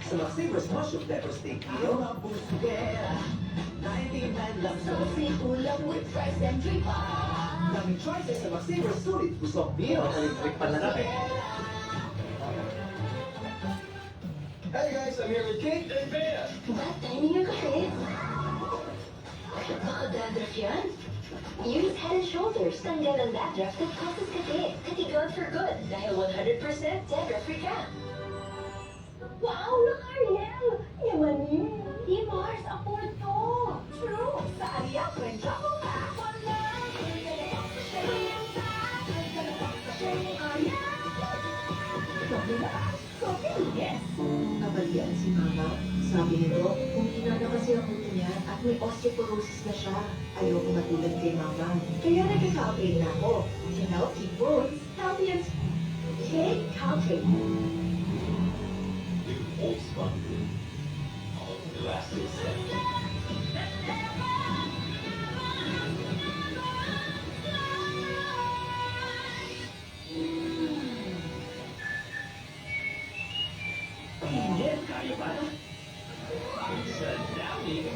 Sa mga Sabres Mushroom Pepper Steak, iyo na busugera. 99 lang sa ulam with rice and drink. Daming choices sa mga Sabres sulit. Gusto meal, electric pan na natin. Hey guys, I'm here with Kate and Bea. Bad timing yung kape. Baka dandruff yan. Use Head and Shoulders. Tanggal ang dandruff that causes kape. Katigon for good. Dahil 100% dandruff-free ka. Wow, Ariel! Yaman Di Mars, afford to. True. Sa Ariel, kwenta mo ka. Yes. Nabalian si Mama. Sabi nito, kung na kasi ang ulo niya at may osteoporosis na siya, ayoko matulad kay Mama. Kaya nagka-Caltrate na ako. To help keep bones healthy and... Take Caltrate. New Volkswagen. Elastic set. Hindi, kaya ba? Sa Downy.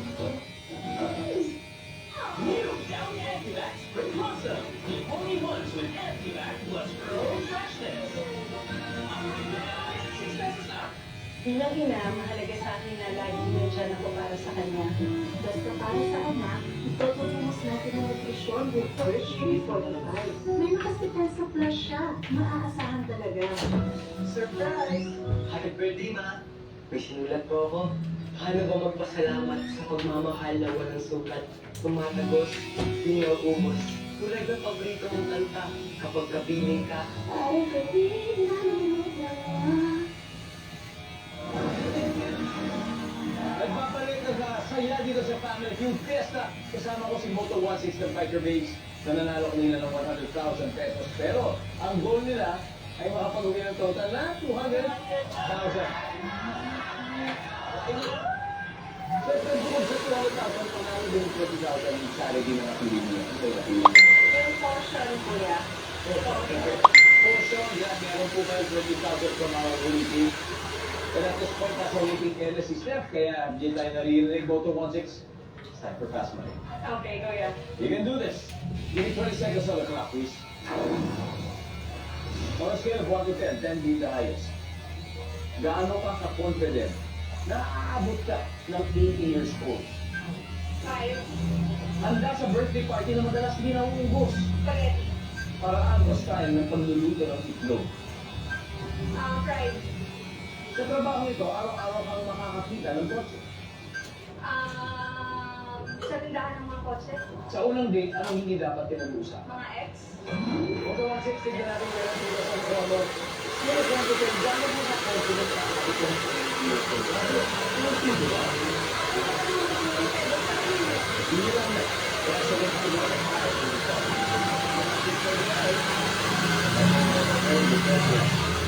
New Downy Activax Spring Blossom. The only ones with Activax plus Earl freshness. Hina-hina, mahalaga sa akin na lagi nandiyan ako para sa kanya. Basta para sa anak, itututunos natin ang nutrisyon with First Tree Fortified. May nakasipensa plus siya. Maaasahan talaga. Surprise! Happy birthday, Ma! May sinulat po ako. Paano ba magpasalamat sa pagmamahal na walang sukat, tumatagos, di naubos. Tulad ng paborito mong kanta kapag kapiling ka. Ay, kapiling na. Nagbabalik na saya dito sa Family Feud Fiesta. Kasama ko si Moto 16 ng Biker Base na nanalo kanina ng 100,000 pesos. Pero ang goal nila ay makapag-uwi ng total na 200,000. Siyempre, bukod sa 200,000, panalo din 20,000 yung charity na napili niya. Ito yung napili niya. Yung portion, kuya. Portion, yeah, meron po kayo 20,000 from our winning team. And at this point, nasa winning team si Steph, kaya hindi tayo naririnig. Moto 16, it's time for fast money. Okay, kuya. You can do this. Give me 20 seconds on the clock, please. On a scale of 1 to 10, 10 being the highest. Gaano ka ka-confident na aabot ka ng 80 years old? 5. Handa sa birthday party na madalas hindi nauubos. Spaghetti. Paraan o style ng pagluluto ng itlog. Fried. Sa trabaho ito, araw-araw kang makakakita ng kotse. Sa tindahan ng mga kotse. Sa unang date, anong hindi dapat pinag-uusap? Mga ex. Moto 160 na natin meron dito sa promo. Pero kung ito, gano'n mo sa confident ka itong years old. Hindi ba? Hindi lang na. Kaya sa mga mga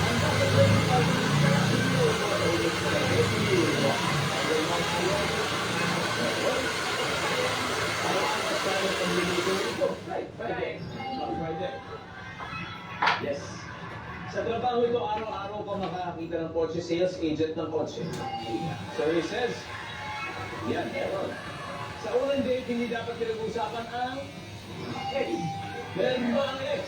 ang dapat ko yung Yes. Sa trabaho ito, araw-araw ka makakakita ng kotse, sales agent ng kotse. So he says, yan, meron. Sa unang date, hindi dapat pinag-usapan ang ex. Meron ba ang ex?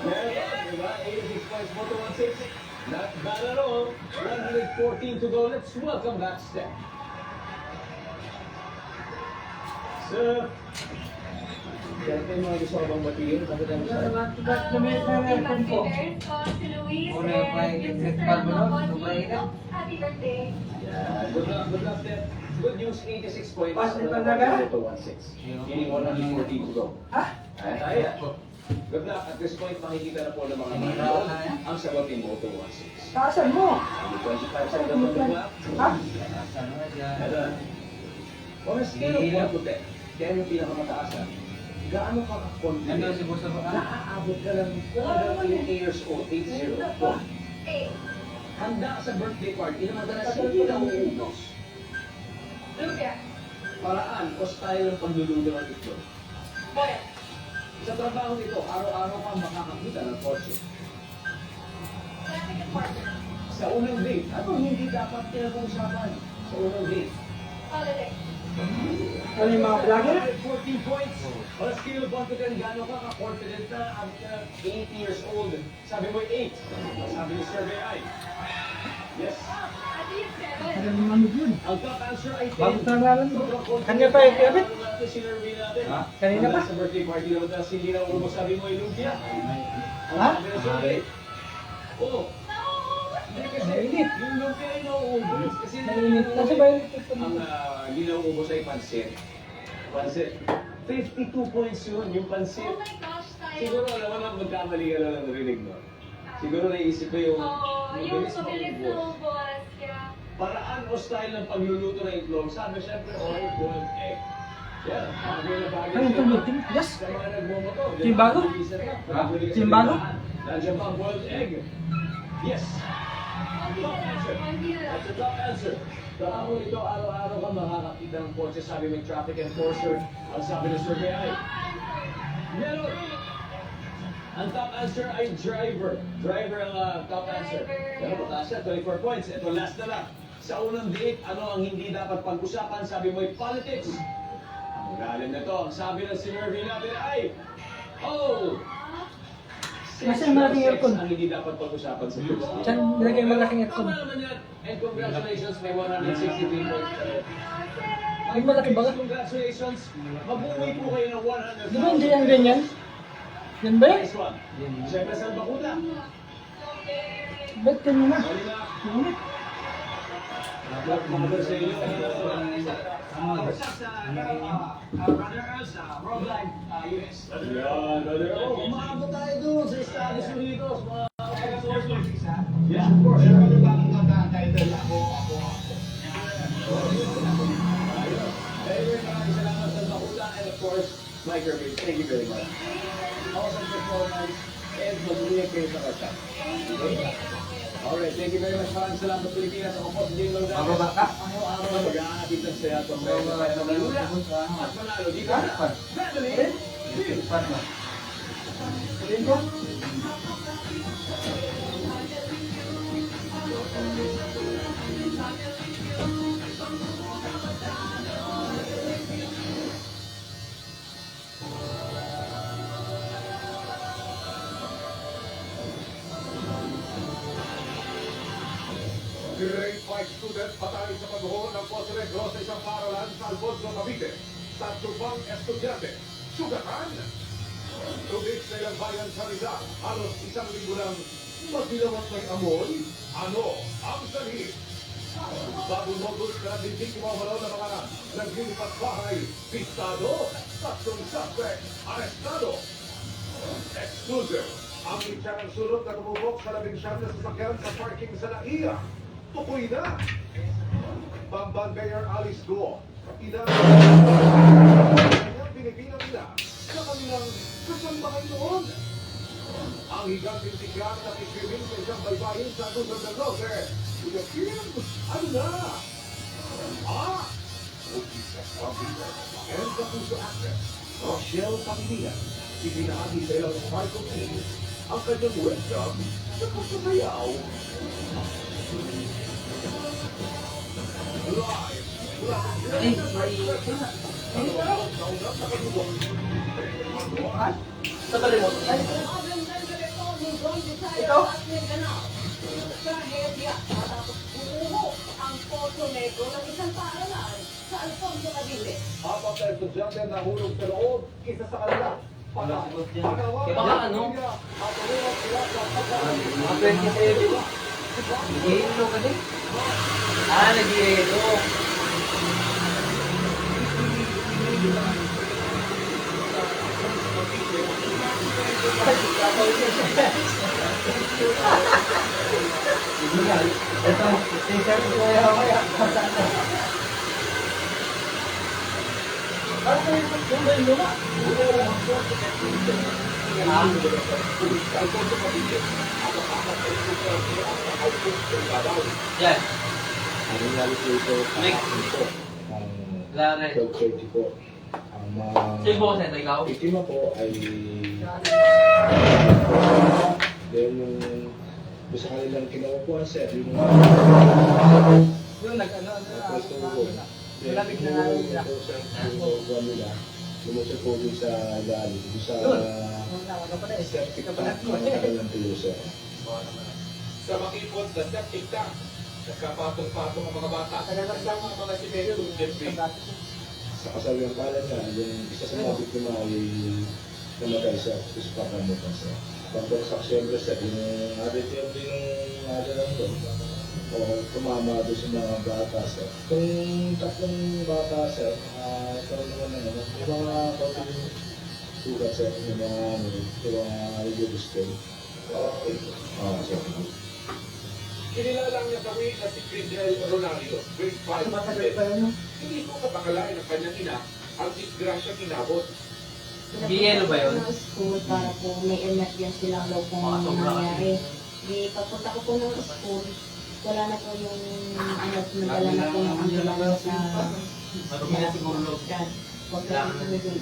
Meron, di ba? 86 points, Moto 160. Not bad at all. 114 to go. Let's welcome back Steph. So, kaya kayo mga gusto ka bang batiin? Bakit ang Si Martinez, si Luis, and yung sister ng Connie. Happy birthday. Yeah, good luck, Steph. Good news, 86 points. Pass ito talaga? Moto 16. Meaning 114 to go. Kaya. Good luck. At this point, makikita na po ng mga manood ang sagot ni Moto 16. Taasan mo! 25 seconds on the clock. Ha? Ito. On a scale of 1 to 10, 10 yung pinakamataas na. Gaano ka ka-confident? Naaabot ka lang 80 years old, 80. Handa sa birthday party na madalas hindi na uubos. Lumpia. Paraan o style ng pagluluto ng ito. Boy. Sa trabaho nito, araw-araw kang makakakita ng kotse. Traffic enforcer. Sa unang date, ano hindi dapat pinag-uusapan? Sa unang date. Holiday. Ano yung mga vlogger? 14 points. On a scale of 1 to 10, gano'n ka ka-confident na after 80 years old? Sabi mo 8. Sabi ni Survey I. Yes. At least Tagal ng ano yun. Ang top answer ay 10. Bago tanalan mo. Kanya pa yung Kevin? Ha? Kanina pa? Sa birthday party naman na hindi na umubos sabi mo yung lumpia. Ha? Oo. Hindi kasi, Mainit. yung lumpia ay nauubos. Kasi Mainit. Kasi ba yung ang hindi nauubos ay pansit. Pansit. 52 points yun, yung pansit. Oh my gosh, tayo. Siguro alam mo na magkamali ka lang ng narinig mo. Siguro naisip ko yung Yung mabilis pabilis na maubos. ubos. Kaya, Paraan o style ng pagluluto ng itlog, sabi siyempre, boiled egg. Yan, bagay na bagay Ano itong luting? Yes. sa mga nagmumoto. Yung bago? Yung bago? Nandiyan pa ang boiled egg. Yes. Top answer. That's the top answer. Tapos ito, araw-araw ka makakakita ng kotse, sabi may traffic enforcer. Ang sabi ng survey ay, meron. Ang top answer ay driver. Driver ang top answer. Pero mataas siya, 24 points. Ito, last na lang. Sa unang date, ano ang hindi dapat pag-usapan? Sabi mo ay politics. Ang galing na to. Ang sabi ng sinurvey natin ay, oh! Nasa yung malaking aircon? Ang hindi dapat pag-usapan sa first date. Saan nilagay yung malaking aircon? Tama naman yan. And congratulations, may 163 points. Yung malaki ba? Congratulations. Mag-uwi po kayo ng 100,000. Di ba hindi yan ganyan? Yan ba? Nice one. Siyempre sa Bakuta. Ba't ganyan na? Mali na. Mainit. Mga sa inyo. Yan, brother. Oh, umabot tayo doon sa Estados Unidos. Mga sources. Yeah, of course. Anyway, maraming salamat sa Bakuta and of course, Mike Irving. Thank you very much. Awesome performance and mag-uwi kayo sa kasa. Alright, thank you very much. Maraming salamat Pilipinas. Ako po si Jane Longdana. Mababa ka? Araw-araw na mag-aatid ng saya itong tayo na tayo manalula at manalo dito sa Family Feud. Sabihin ko? Grade 5 student patay sa paghuhol ng Poso Negro sa isang paaralan sa Alfonso, Cavite. Tatlo pang estudyante. Sugatan! Tubig sa ilang bayan sa Rizal. Halos isang linggo lang magdilaw at may amoy. Ano ang sanhi? Bagong modus na biktima umalaw na mga naglilipat bahay. Pistado. Tatlong suspect. Arestado. Exclusive. Ang itsarang sulot na tumubok sa 19 na sasakyan sa parking sa Naiya. Tukoy na! Bamban Mayor Alice Go. Kanyang pinipilang nila sa kanilang kasambahay noon. Ang higanting tikyan na iswimming sa isang baybayin sa Luzon del Norte. Philippines, ano na? Ugisas Pamilya and the Puso Actress, Rochelle Pamilya. Ibinahagi sa ilang Sparkle Team ang kanyang welcome sa pagsasayaw. Live mula Sa kalimot? Ikaw? Trahedya matapos bumuho ang Poso Negro ng isang paaralan sa Alfonso Cavite. Apat na estudyante na hulog sa loob, isa sa kanila. Baka ano? Mga 27. Nag-iilo ka din? Nag-iilo. Ito, t-shirt ko yung kaya. Ano yung luma? Yan. Ang nangyari po ito, Lare. 12:30 po. Ang mga Sino po kasi ikaw? biktima po ay then yung sa kanilang kinaupuan sir, yung Yung nag-ano, pwesto ko. malamig na nila. Yung kinaupuan nila, lumusot po dun sa lalim, dun sa septic tank ng tuyo sir. Sa makipot na septic tank, Nagkapatong-patong ang mga bata. Talagang lang ang mga simenyo, siyempre. Sa kasagambalan na, yung isa sa mga biktima ay namatay sa kuspakan mo pa sa pagbasak siyempre sa yung attitude din ng lang doon o tumama doon sa mga bata sa kung tatlong bata sa ito naman na naman yung mga pagkakas sugat sa yung mga gusto so Kinilala niya kami na si Crisel Ronario, grade 5. Hindi ko kapakalain ng kanyang ina ang disgrasya kinabot. Yelo ba yun? School para po may emergency lang daw kung nangyari. Di pagpunta ko po ng school, wala na po yung nadala na po ng ambulance na Marumi na siguro loob. Huwag na po dun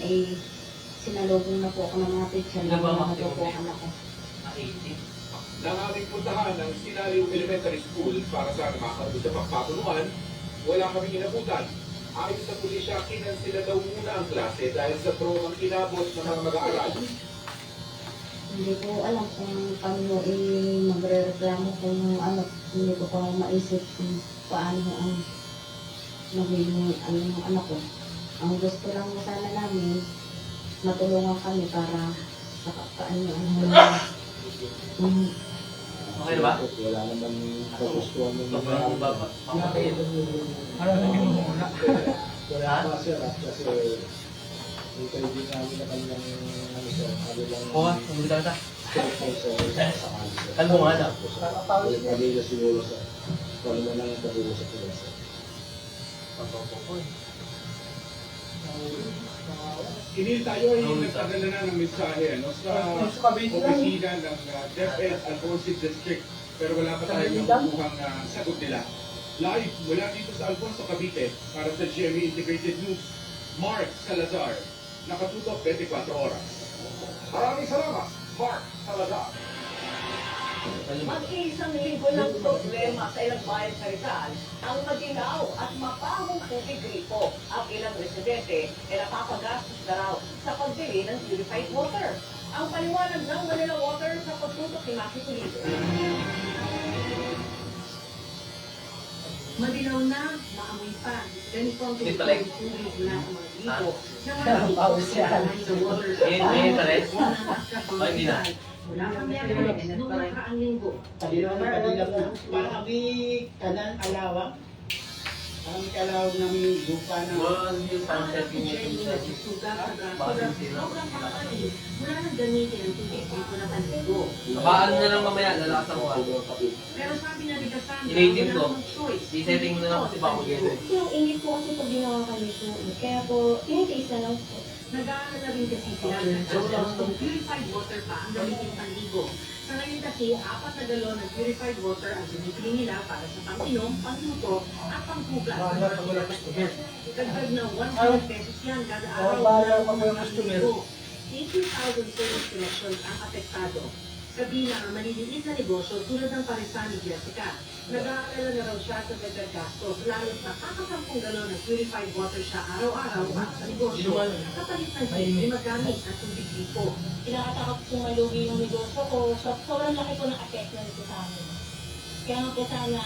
sinalubong na po ako ng mga teacher na mga po ang anak ko. Nang aming puntahan ng Sinaliw Elementary School para sa makakabot sa pagpapunuan, wala kaming inabutan. Ayon sa pulisya, kinansila daw muna ang klase dahil sa traumang kinabot ng mga mag-aaral. Hindi ko alam kung paano magre-reklamo kung ano, hindi ko pa maisip kung paano ang magiging yung anak ko. Ang gusto lang sana namin, matulungan kami para sa Okay na ba? wala naman kagustuhan ng mga wala pa sir kasi hintay din namin na kanyang sabi lang Pumulita ka. Kalmo nga na pamilya siguro sa kalmo lang ang pag-uusap nila sir. Inil tayo ay nagpadala na ng mensahe sa opisina ng DepEd Alfonso District pero wala pa tayong nakukuhang sagot nila. Live mula dito sa Alfonso, Cavite para sa GMA Integrated News, Mark Salazar, nakatutok 24 oras. Maraming salamat, Mark Salazar. Mag-iisang linggo ng problema sa ilang bayan sa Rizal ang maginaw at mapahong tubig gripo. Ang ilang residente ay napapagastos na raw sa pagbili ng purified water. Ang paliwanag ng Manila Water sa pagtutok ni Maki Pulido. Madinaw na, maamoy pa. Ganito ang tubig mula sa mga libo. Ngayon pa rin? Hindi na. Wala kang meron, nung nakaraang linggo. Para kami kanan alawang. Parang kalawag namin lupa na. Sobrang makakali. Mula nang gamitin ang tubig dito na panligo. Paano na lang mamaya, lalakas ako. Pero sabi na ni Cassandra, Initin ko. wala namang choice. I-setting mo na lang kasi bako dito. Yung ingit po kasi pag ginawa kami po, kaya po, tinitiis na lang po. Nag-aaral na rin kasi sila ng purified water pa ang gamitin panligo. Sa ngayon kasi, 4 na galon ng purified water ang binibili nila para sa pang-inom, pangluto, at panghugas. Dagdag ng 100 pesos yan kada araw ng panligo. 80,000 service connections ang apektado. Sabi na ang maliliit na negosyo tulad ng paresan ni Jessica. Nag-aalala na raw siya sa dagdag gastos, lalo't nakakasampung galon ng purified water siya araw-araw sa negosyo. Kapalit ng hindi magamit ang tubig lipo. Kinakatakot kong malugi yung negosyo ko. So, sobrang laki po ng effect na nito sa amin. Kaya nga po sana,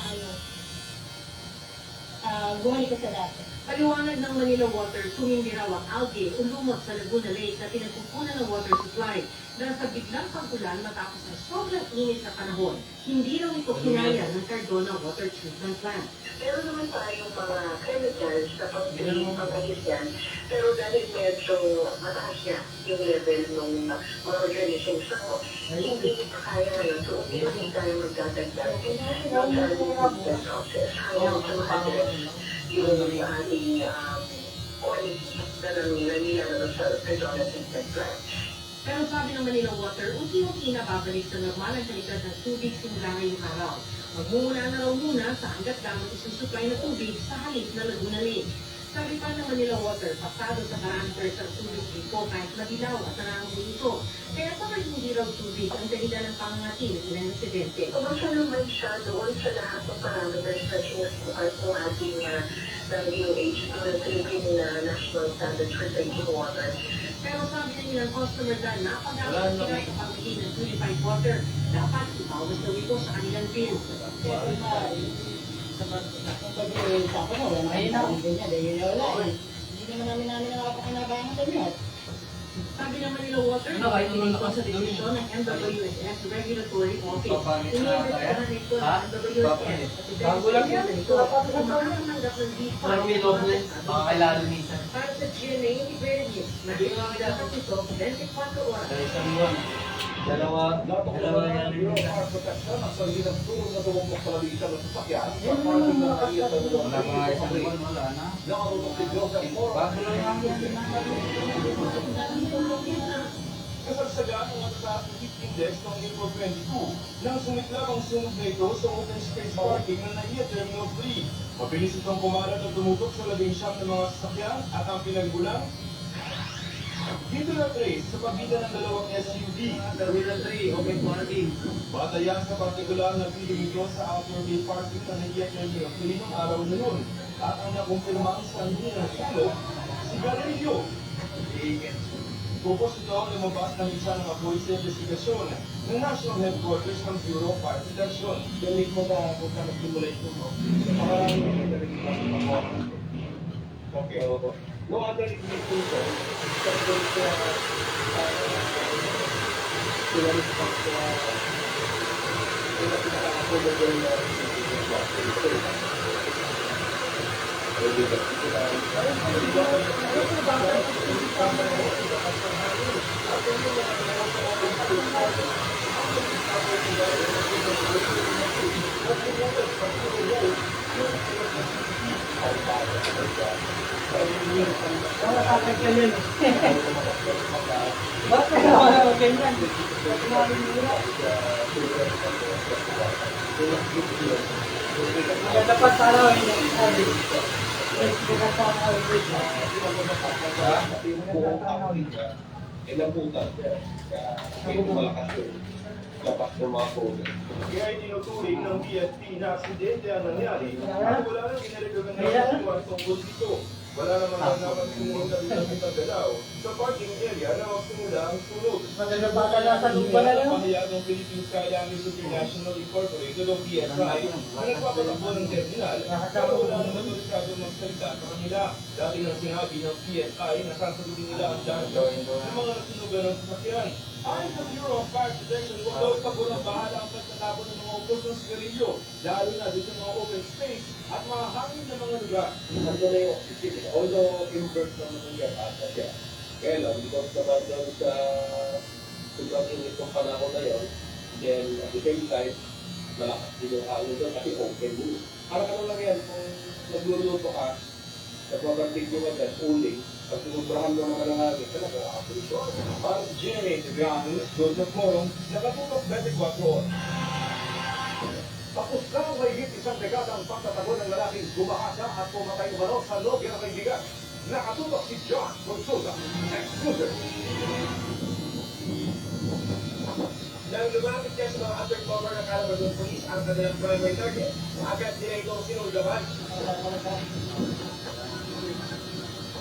bumalik ko sa dati. Paliwanag ng Manila Water, sumindi raw ang algae umumot sa Laguna Lake na pinagkukunan ng water supply dahil sa biglang pag-ulan matapos ng sobrang init na panahon. Hindi raw ito kinaya ng Cardona Water Treatment Plant. Meron naman tayong mga chemicals na pag-ayos yan. Pero dahil medyo mataas niya yung level ng mga organisms na hindi ito kaya ngayon. So, hindi tayo magdadagdag ng treatment process hanggang sa ma-address yung ating quality na nangyayari sa Cardona Treatment Plant. Pero sabi ng Manila Water, unti-unti na babalik sa normal ang kalidad ng tubig simula ngayong araw. Magmumula na raw muna sa hanggat gamit isusupply na tubig sa halip na Laguna Lake. Sabi pa ng Manila Water, pasado sa parameters ang tubig dito kahit madilaw at nangangamoy ito. Kaya pa hindi raw tubig ang dahilan ng pangangati ng ilang residente. Kumasaluman siya doon sa lahat ng parameters na sinusukat ng ating DOH ng Philippine National Standards for Drinking Water. Pero sabi ng ilang customer dahil napagamit sila sa pamili ng purified water, dapat ibawas daw ito sa kanilang bill. Pag papa mo, wala naman tao ganyan, dahil wala eh. Hindi naman namin nakapakinabangan kami at Sabi naman nila Walter, ito sa desisyon ng MWSF Regulatory Office. Iniimbestigahan Ha? ng WSF at Bago lang yan. tumatanggap ng default Parang may loob na yun. Baka kailangan minsan. para sa GMA Integrated News. Nagkakaroon ito 24 oras. Sa isang buwan. Dalawa yan. Protection ang sarili ng tulong na tumupok sa lalitan ng sasakyan sa parking ng kaliit na nilong Wala pa isang buwan, wala na. Nakatutok si Joseph Moro. Bago lang yan. Kasagsagaan ang matataas ng heat index noong April 22 nang sumiklab ang sunog na ito sa open space parking ng NAIA Terminal 3. Mabilis itong kumalat at tumutok sa 19 ng mga sasakyan at ang pinagbulang dito na trace sa pagitan ng dalawang SUV. Terminal 3, open parking. Batayan sa partikular na piling ito sa outdoor bay parking ng NAIA Terminal 3 noong araw na noon at ang nakumpirmang sanhi ng sunog, sigarilyo. Pupos ito ang lumabas ng isa ng apoy sa investigasyon ng National Headquarters ng Bureau of Fire Protection. Gamit mo ba kung ka nag-simulate mo? Parang okay. No other ignition, except dapat taraw Inabutan. Kaya malakas yun. Dapat ng mga code. Kaya itinuturing ng BFP na aksidente ang nangyari at wala nang inirekomendasyon tungkol dito. Wala naman ang dapat sinunog na bilang galaw sa parking area na magsimula ang sunog. Pahayag ng Philippine Skyline International Incorporated o PSI na nagpapatakbo ng terminal pero wala naman autorisado magsalita sa kanila. Dati nang sinabi ng PSI na sasagutin nila ang danger ng mga nasunugan ng sasakyan. Ayon sa Bureau of Fire Protection, huwag daw pagbulang bahala ang pagtatapon ng mga upos ng sigarilyo, lalo na dito sa mga open space at mga hangin na mga lugar. Nandun na yung oxygen. Although invert naman ng gas siya. Kaya lang, because naman daw sa sobrang init ng panahon na yun, then at the same time, malakas din yung hangin doon kasi open mo. Parang ano lang yan, kung nagluluto ka, nagpapagtig yung agad, uling, pag sinubrahan mo naman ng hangin, talaga ako. Para sa GMA Integrated, Joseph Morong, nakatutok 24 oras. Tapos na ang mahigit isang dekada ang pagtatago ng lalaking gumahasa at pumatay umano sa lobby ng kaibigan. Nakatutok si John Consulta, exclusive. Nang lumapit niya sa mga undercover na Calabarzon Police ang kanilang primary target, agad nila itong sinulgaban.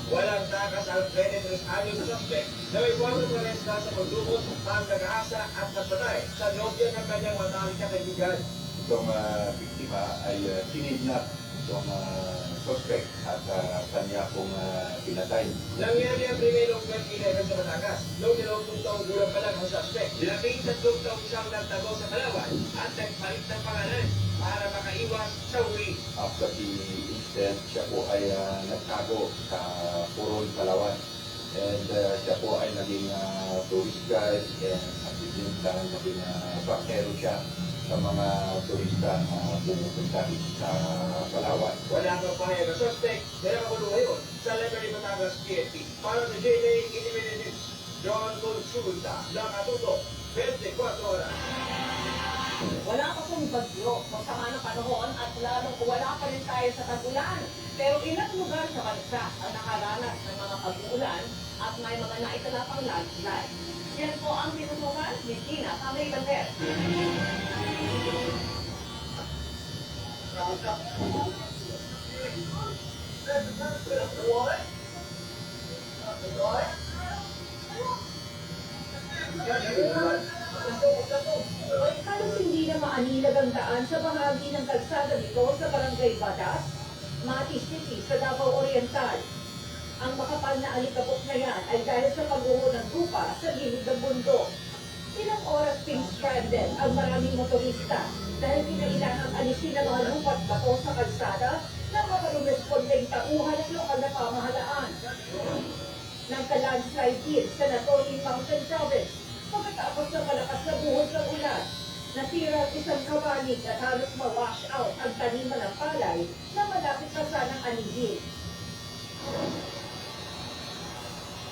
Walang takas ang 23 anyos na suspect na may buwang presta sa pagdukot ang nag-aasa at napatay sa nobya ng kanyang matanging kaibigan. Itong biktima ay kinidnap itong suspect at kanya pong pinatay. Nangyari ang primero ng 2011 sa Batangas. Noong 20 taong gulang pa lang ang suspect. 13 taong siyang nagtago sa Palawan at nagpalit ng pangalan para makaiwas sa uri. After the incident, siya po ay nagtago sa Puron, Palawan. And siya po ay naging tourist guide and at the same time naging bakero siya sa mga turista na pumupunta sa Palawan. Wala kang pahayag na suspect na nakakulong ngayon sa Liberty Batangas PNP. Para sa GMA Integrated News, John Consulta, nakatutok 24 oras. Wala pa pong bagyo, masama ng panahon at lalong wala pa rin tayo sa tagulan. Pero ilang lugar sa bansa ang nakaranas ng mga pag-uulan at may mga naitalapang landslide. Yan po ang tinutukan ni Tina Kamay Bater. At halos hindi na maanilag ang daan sa bahagi ng kalsada nito sa Barangay Batas, Mati City sa Davao Oriental. Ang makapal na alikabok na yan ay dahil sa pagguho ng lupa sa gilid ng bundok. Ilang oras ping stranded ang maraming motorista dahil kinailangang alisin ang mga lupa at bato sa kalsada na makarumespondeng tauhan at lokal na pamahalaan. Nagka-landslide din sa Natoling Mountain Province pagkatapos ng malakas na buhos ng ulan. Nasira ang isang kabanig at halos ma-wash out ang taniman ng palay na malapit sa sanang anigin.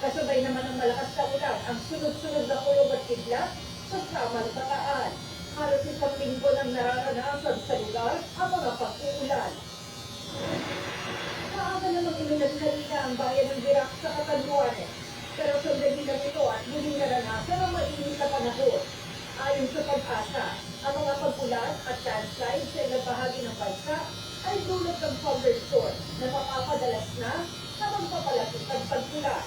Kasabay naman ng malakas na ulan ang sunod-sunod na kulog at kidlat sa Samal Bataan. Halos isang linggo nang nararanasan sa lugar ang mga pag-uulan. Maaga namang inulan kanina ang bayan ng Virac sa Catanduanes. Pero sundin lang ito at muling naranasan ang mainit na panahon. Ayon sa Pag-asa, ang mga pag-ulan at landslide sa ilang bahagi ng bansa ay dulot ng thunderstorm na mapapadalas na sa magpapalapit ng pag-ulan.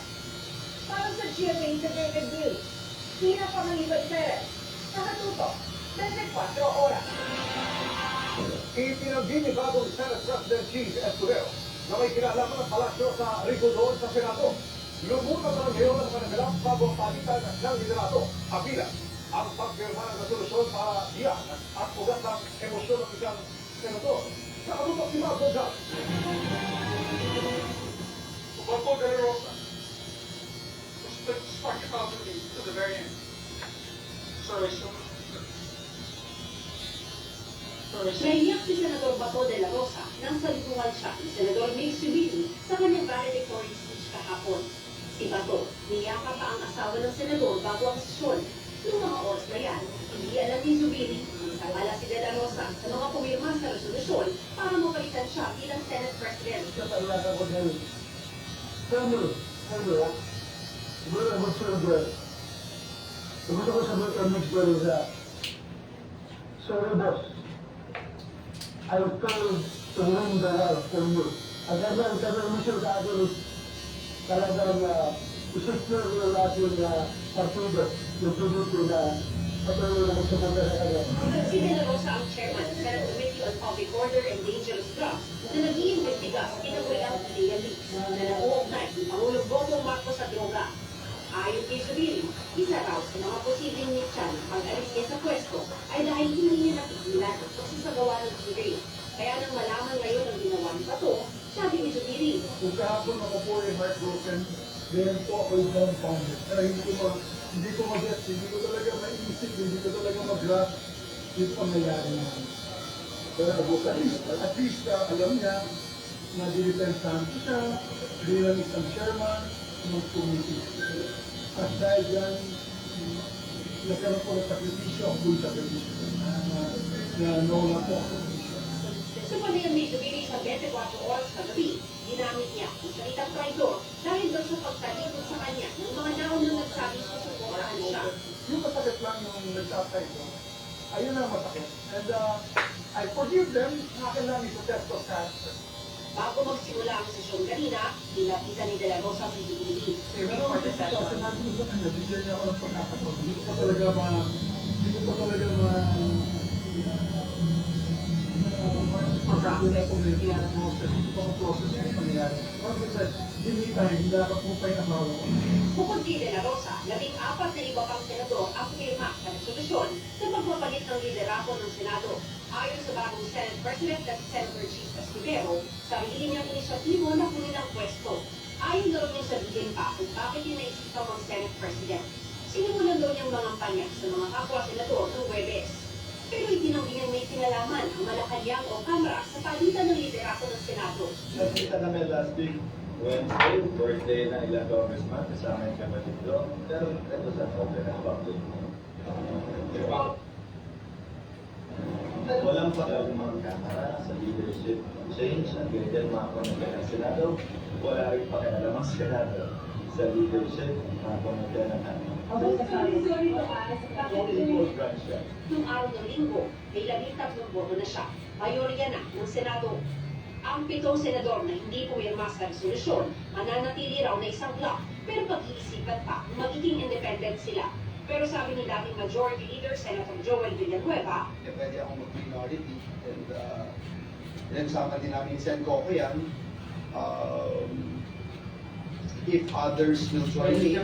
Para sa GMA Integrated News, Tina Pangaliban Perez, nakatutok, 24 oras. Ipinagbinibagong Senate President Cheese Escudero na may kinalaman ng palasyo sa Rigodon sa Senado. Lumutan na ngayon ang kanilang bagong palitan ng liderato. Kapila ang pagpirma ng resolusyon para iyan at ugat ng emosyon ng isang senador. Nakatutok si Marco Jan. Marco de la Rosa. Let's start your mouth to the very end. Sorry, sir. Naiyak si Senador Bato de la Rosa nang salikuhan siya ni Senador Mig Subiri sa kanyang valedictory speech kahapon. Si Bato, niyakap pa ang asawa ng senador bago ang sesyon. Noong mga oras na yan, hindi alam ni Subiri kung sangala si de la Rosa sa mga pumirma sa resolusyon para mapalitan siya bilang Senate President. Gusto ko sabihin kay Mitch Bereza, sorry boss, I failed to win the house for you. Ang ganda mission sa akin is talagang isisure ng ating partido, yung PDP na patuloy na magsupunta sa kanya. Si De La Rosa ang chairman ng Senate Committee on Public Order and Dangerous Drugs na nag-iimbestiga sa pinagwilang illegal leaks na nauugnay ni Pangulong Bongbong Marcos sa droga. Ayon kay Subiri, isa raw sa mga posibleng nityan ng pag-alis niya sa pwesto ay dahil hindi niya napigilan ang pagsasagawa ng hearing. Kaya nang malaman ngayon ang ginawa ni Bato, sabi ni Subiri, kung kahapon ako po ay heartbroken, ganyan po ako yung dumbfounded. Pero hindi ko mag-gets, hindi ko talaga maiisip, hindi ko talaga mag-grasp yung pangyayari na. Pero at least alam niya na dilipensahan ko siya bilang isang chairman ng committee. At dahil dyan, nagkaroon ko ng sakripisyo, ang buong sakripisyo na nawala po ako. sa panayam ni Subiri sa 24 oras kagabi, ginamit niya ang salitang traidor dahil daw sa pagtalikod sa kanya ng mga naunang nagsabing susuportahan siya. Yung masakit lang yung nagsasay ko, ayun ang masakit. And I forgive them, akin lang is a test of character. Bago magsimula ang sesyon kanina, nilapitan ni De La Rosa si Subiri. For the session. Nabigyan niya ako ng pagkakataon. Hindi ko talaga Bukod kay De La Rosa, 14 na iba pang senador ang pumirma sa resolusyon sa pagpapalit ng liderato ng Senado. Ayon sa bagong Senate President na si Senator Cheese Escudero, sarili niyang inisyatibo na kunin ang pwesto. Ayon daw niyang sabihin pa kung bakit niya naisipan ang Senate President. Sinimulan daw niyang mangampanya sa mga kapwa-senador ng Huwebes. Pero itinanggi niyang may kinalaman ang Malacanang o Kamara sa palitan ng liderato ng Senado. Nakita namin last week, Wednesday, birthday na ilang congressman, kasama yung kapatid ko. Pero ito sa open and public. Walang pakalumang kamara sa leadership change at ganyan mga komite ng Senado. Wala rin pakialam ang Senado sa leadership mga komite ng Sorry to ask, bakit nung araw ng linggo, may 13 boto na siya, mayorya na ng Senado. Ang 7 senador na hindi pumirma sa resolusyon, mananatili raw na isang block, pero pag-iisipan pa, magiging independent sila. Pero sabi ni dating Majority Leader Senator Joel Villanueva, Pwede akong mag-minority and pinagsama din namin Sen Coco yan. If others will join me,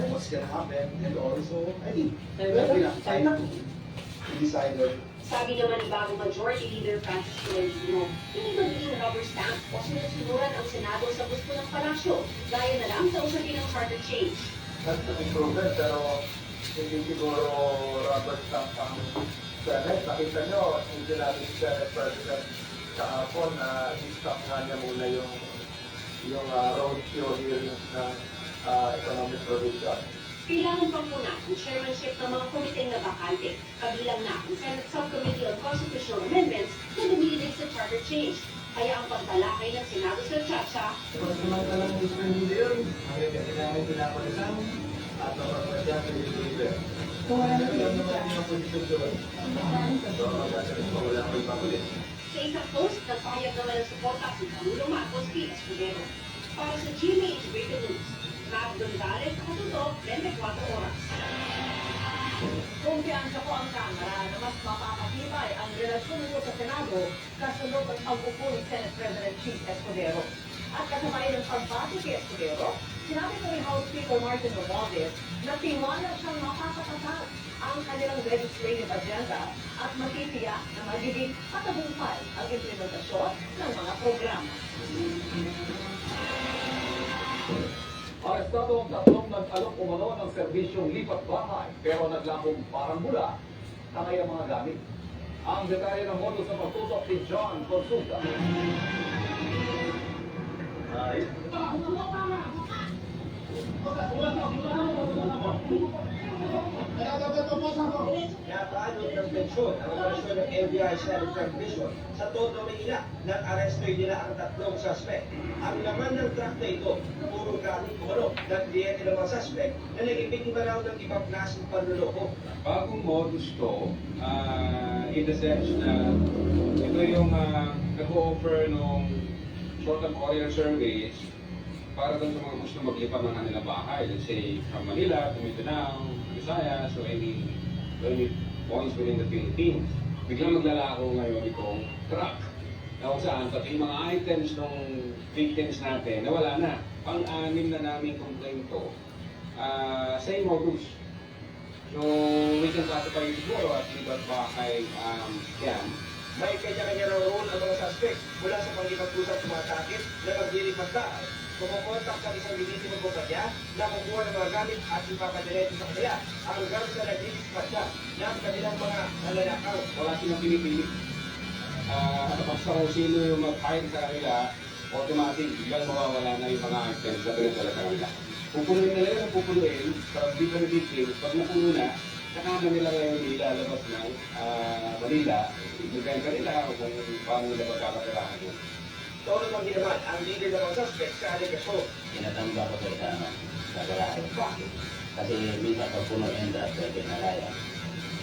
what's gonna happen? And also, I think, there'll be enough time to decide on. sabi naman ni bagong Majority Leader Francis Tolentino, hindi magiging rubber stamp o sinusunuran ang Senado sa gusto ng palasyo, gaya na lang sa usapin ng charter change. That's an improvement, pero hindi siguro rubber stamp ang Senate. Nakita nyo, hindi natin si Senate President kahapon na i-stop nga niya muna yung roadshow hearings ng economic provision. Kailangan pang muna ang chairmanship ng mga komiteng na bakante, kabilang na ang Senate Subcommittee on Constitutional Amendments na lumilid sa charter change. Kaya ang pagtalakay ng Senado sa Chacha, Pagkamantalang gusto nila yun, hanggang kasi namin pinapalitan at mapapasya sa leader. Kung wala naman yung posisyon doon, so magkakalit mo wala ko ipakulit. sa isang post, nagpahayag naman ng suporta si Pangulo Marcos P. Escudero. Para sa GMA Integrated News, Matt Gonzalez, nakatutok, 24 oras. Kumpiyansa ko ang Kamara na mas mapapatibay ang relasyon nito sa Senado kasunod ang pag-upo ni Senate President Chief Escudero. At kasabay ng pagbati kay Escudero, sinabi ko ni House Speaker Martin Romualdez na tiwala siyang mapapatatag ang kanilang legislative agenda at matitiyak na magiging matagumpay ang implementasyon ng mga programa. Arestado ang tatlong nag-alok umano ng serbisyong lipat bahay pero naglakong parang mula na kaya mga gamit. Ang detalye ng modus sa pagtutok ni John Consulta. Nakaanod ng pensyon ang operasyon ng FBI Central Division sa Todo Manila nang arestoy nila ang tatlong suspect. Ang laman ng truck na ito, puro galing kumano ng kliyente ng mga suspect na naging biktima raw ng ibang klaseng panluloko. Bagong modus to, in the sense na ito yung nag-offer ng short-term courier service para doon sa mga gusto maglipat ng kanilang bahay. Let's say, from Manila to Mindanao, Visayas, so any points within the Philippines. Biglang maglalako ngayon itong truck na kung saan pati yung mga items ng victims natin nawala na. Pang-anim na namin komplento. Same modus. So, we can classify it siguro at libat bahay scam. May kanya-kanya raw role ang mga suspect mula sa pangipag-usap sa mga takip na paglilipat bahay. Kumukontak sa isang linisip ng kumpanya na kukuha ng mga gamit at ipapadiretso sa kanila hanggang sa naglilipat siya ng kanilang mga nalalakaw. Wala silang pinipili. Basta kung sino yung mag-hire sa kanila, automatic, biglang mawawala na yung mga items na pinagdala sa kanila. Pupunuin nila yun ang pupunuin, para different victims, pag napuno na, saka na nila ngayon ilalabas ng Manila, ibigay nila kung paano nila pagkakatirahan yun. Todo naman ginaman ang leader ng mga suspect sa aligasyon. Tinatamba ko sa garahe. Bakit? Kasi minsan pag puno yung drug, pwede na kaya.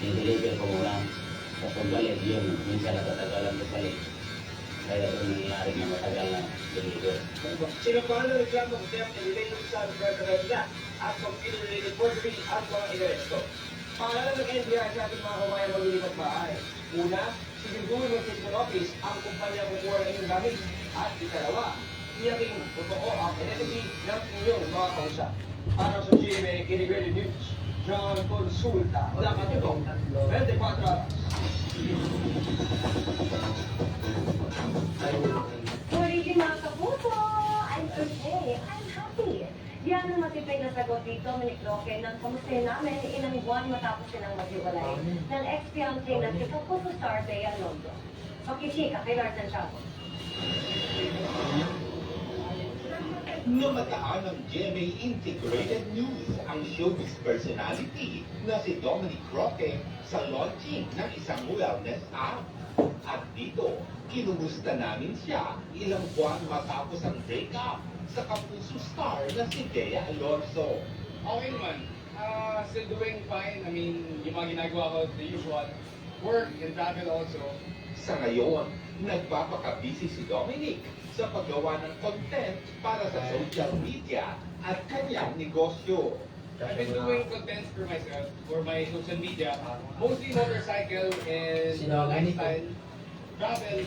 Deliver ko muna. Tapos balik yun, minsan natatagalan ko balik. Kaya doon nangyayari na matagal na deliver. Sino pa ang reklamo ko siya related sa referendum nila at pag-related forgery at mga inaresto. Pangalanan ng NBI sa ating mga kabayan maglilipat bahay. Una, siguro ng City Office ang kumpanya kukuha ng inyong gamit. At ikalawa, iyaking totoo ang identity ng inyong mga kausap. Para sa GMA Integrated News, John Consulta. Dapat ito, 24 horas. Good evening mga kapuso! I'm okay. I'm happy. Yan ang matipid na sagot ni Dominic Roque nang kamustahin namin ilang buwan matapos silang maghiwalay ng ex-fiancé na si Kapuso star Bea Londo. Makikika kay Lars Santiago. Namataan ng GMA Integrated News ang showbiz personality na si Dominic Roque sa launching ng isang wellness app. At dito, kinumusta namin siya ilang buwan matapos ang breakup sa Kapuso star na si Bea Alonzo. Okay naman. Still doing fine. I mean, yung mga ginagawa ko, the usual. Work and travel also. Sa ngayon, nagpapaka-busy si Dominic sa paggawa ng content para sa social media at kanyang negosyo. I've been doing contents for myself, for my social media, mostly motorcycle and lifestyle, travel.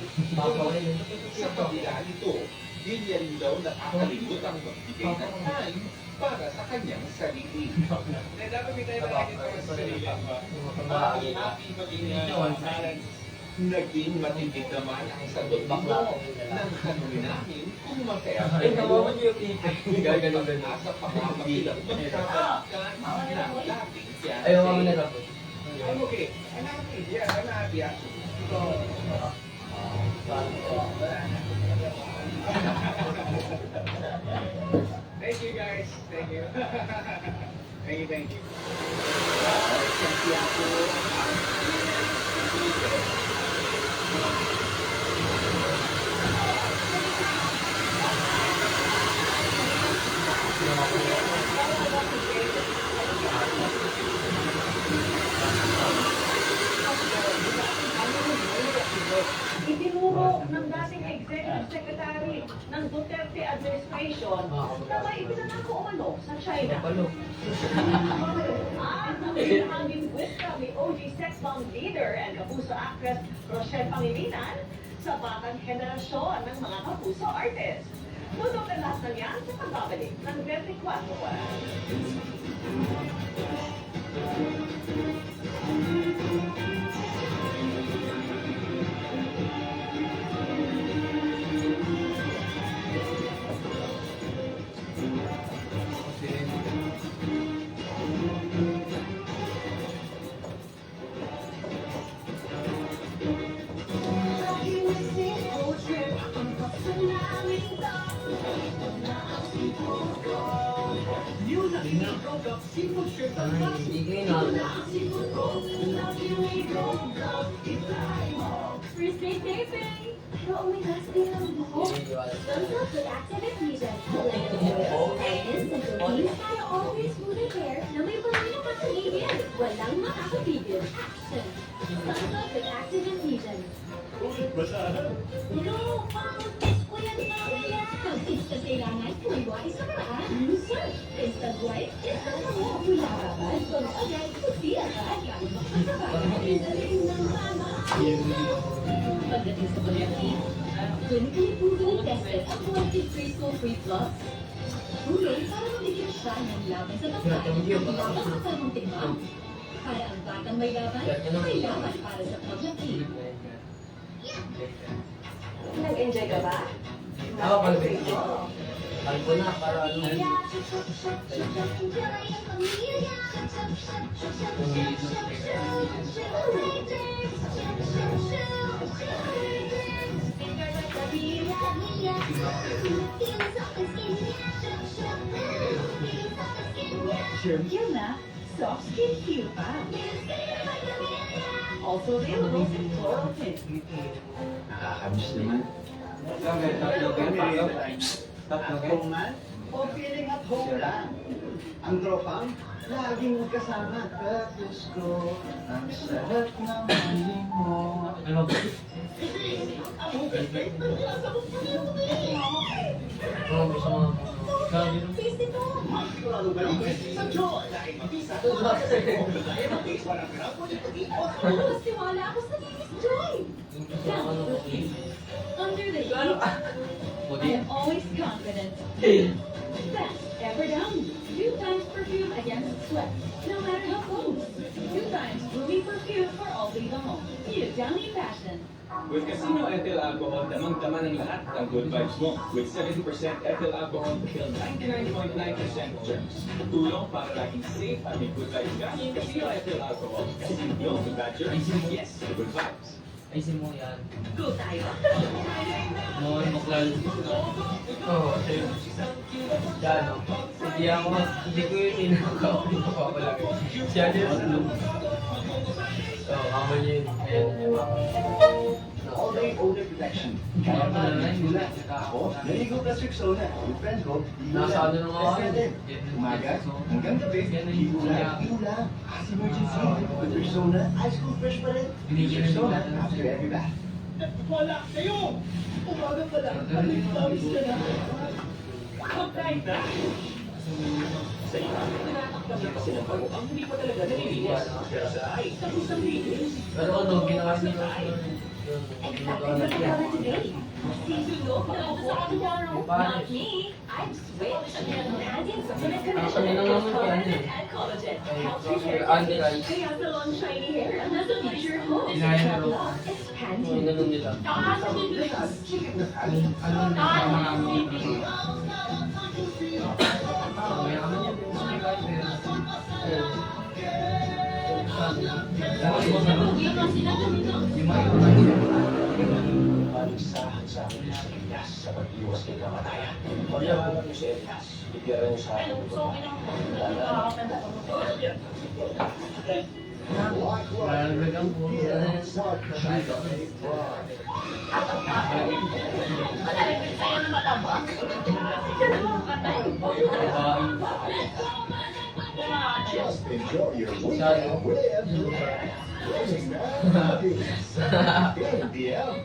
Sa kabila nito, di niya rin daw nakakalimutang magbigay ng time para sa kanyang sarili. Eh, dapat may tayo palagi sa sarili, di ba? Maging happy, maging balance. Naging matipid naman ang sagot nito nang tanungin namin kung masaya pa rin sa pamamagitan magkakalikan ng dating fiancé. I'm okay. I'm happy. Yeah, I'm happy actually. Thank you guys. Thank you. Thank you. Itinuro ng dating executive secretary ng Duterte administration na may ibinanako umano sa China. At ang pinakanglinguista ni OG sex bomb leader and Kapuso actress Rochelle Pangilinan sa batang henerasyon ng mga Kapuso artists. Tutok ang lahat ng yan sa pagbabalik ng 24 Oras. First date taping! Oo, may gasping ang buhok. Sunsilk with active adhesion. Like instant routines para always smooth hair na may balay na pagkagigil. Walang makakapigil. Action! Sunsilk with active adhesion. No, ko yan mamaya. Pag instant kailangan, kumiwai sa paraan. Search! Instant white, instant mo. Mula babad, kung agad, kusi agad. Lalo makasabay. Pindaling ng mama. Pagdating sa pagdating, clinically proven and tested ang quality-free smoke-free plus. Tulong para mabigyan siya ng laban sa babae at laban sa tamang timbang. Para ang batang may laban, may laban para sa pagdating. Nag-enjoy ka ba? Ako, kalbo na para ano. Sure na, soft skin cute pa. Also available in floral tint. Nakakamiss naman. Tatlo man? O feeling at home lang? Ang tropang, laging magkasama. Practice ko, ang sarap ng piling mo. Ano ba? Mas tiwala ako sa Miss Joy. Under the heat, I am always confident. Best ever done. 2 times perfume against sweat. No matter how close. 2 times grooming perfume for all day long. New Downy Fashion. With Casino Ethyl Alcohol, damang-dama ng lahat ng good vibes mo. With 70% ethyl alcohol, kill 99.9% germs. Tulong para laging safe at may good vibes ka. Casino Ethyl Alcohol. Kasi no to bad germs, yes to good vibes. Ayusin mo yan. Go tayo. Noon, maklal. Oo, sa'yo. Yan, no? Hindi ko yun tinakaw. Hindi ko pa pala. Siya din sa loob. So, ako yun. Ayan, All-day odor protection. Kaya pa na nila. Ako, naligo ka sa Rexona. Yung friend ko, Nasa ano na nga ako. Umaga, hanggang gabi, hila. As emergency, with Rexona, ice cool fresh pa rin. Rexona, after every bath. Wala kayo! Umaga pala. Tamis ka na. Pagkain na. Sa iba, tinatakpan kasi ng bago ang hindi pa talaga nalilinis. Pero sa ay, tapos ang linis. Pero ano, ginawa niyo Sisundo pa ako sa tomorrow. Not me. I'm switched. Imagine something that Ang connection kanina with naman collagen yan eh. and collagen. Ay, Helps your Dr. hair Andy finish. Rice. Kaya salon shiny hair. And that's a feature home. Inaya na raw. It's Ang panty. ganun nila. Mayaman yan. Paligsahan sa amin sa Elias sa pag-iwas kay kamatayan. Paglawalan mo si Elias, bigyan mo sa akin ito. Nalagyan po. Just enjoy your weekend with Running Man Huggies. ABM.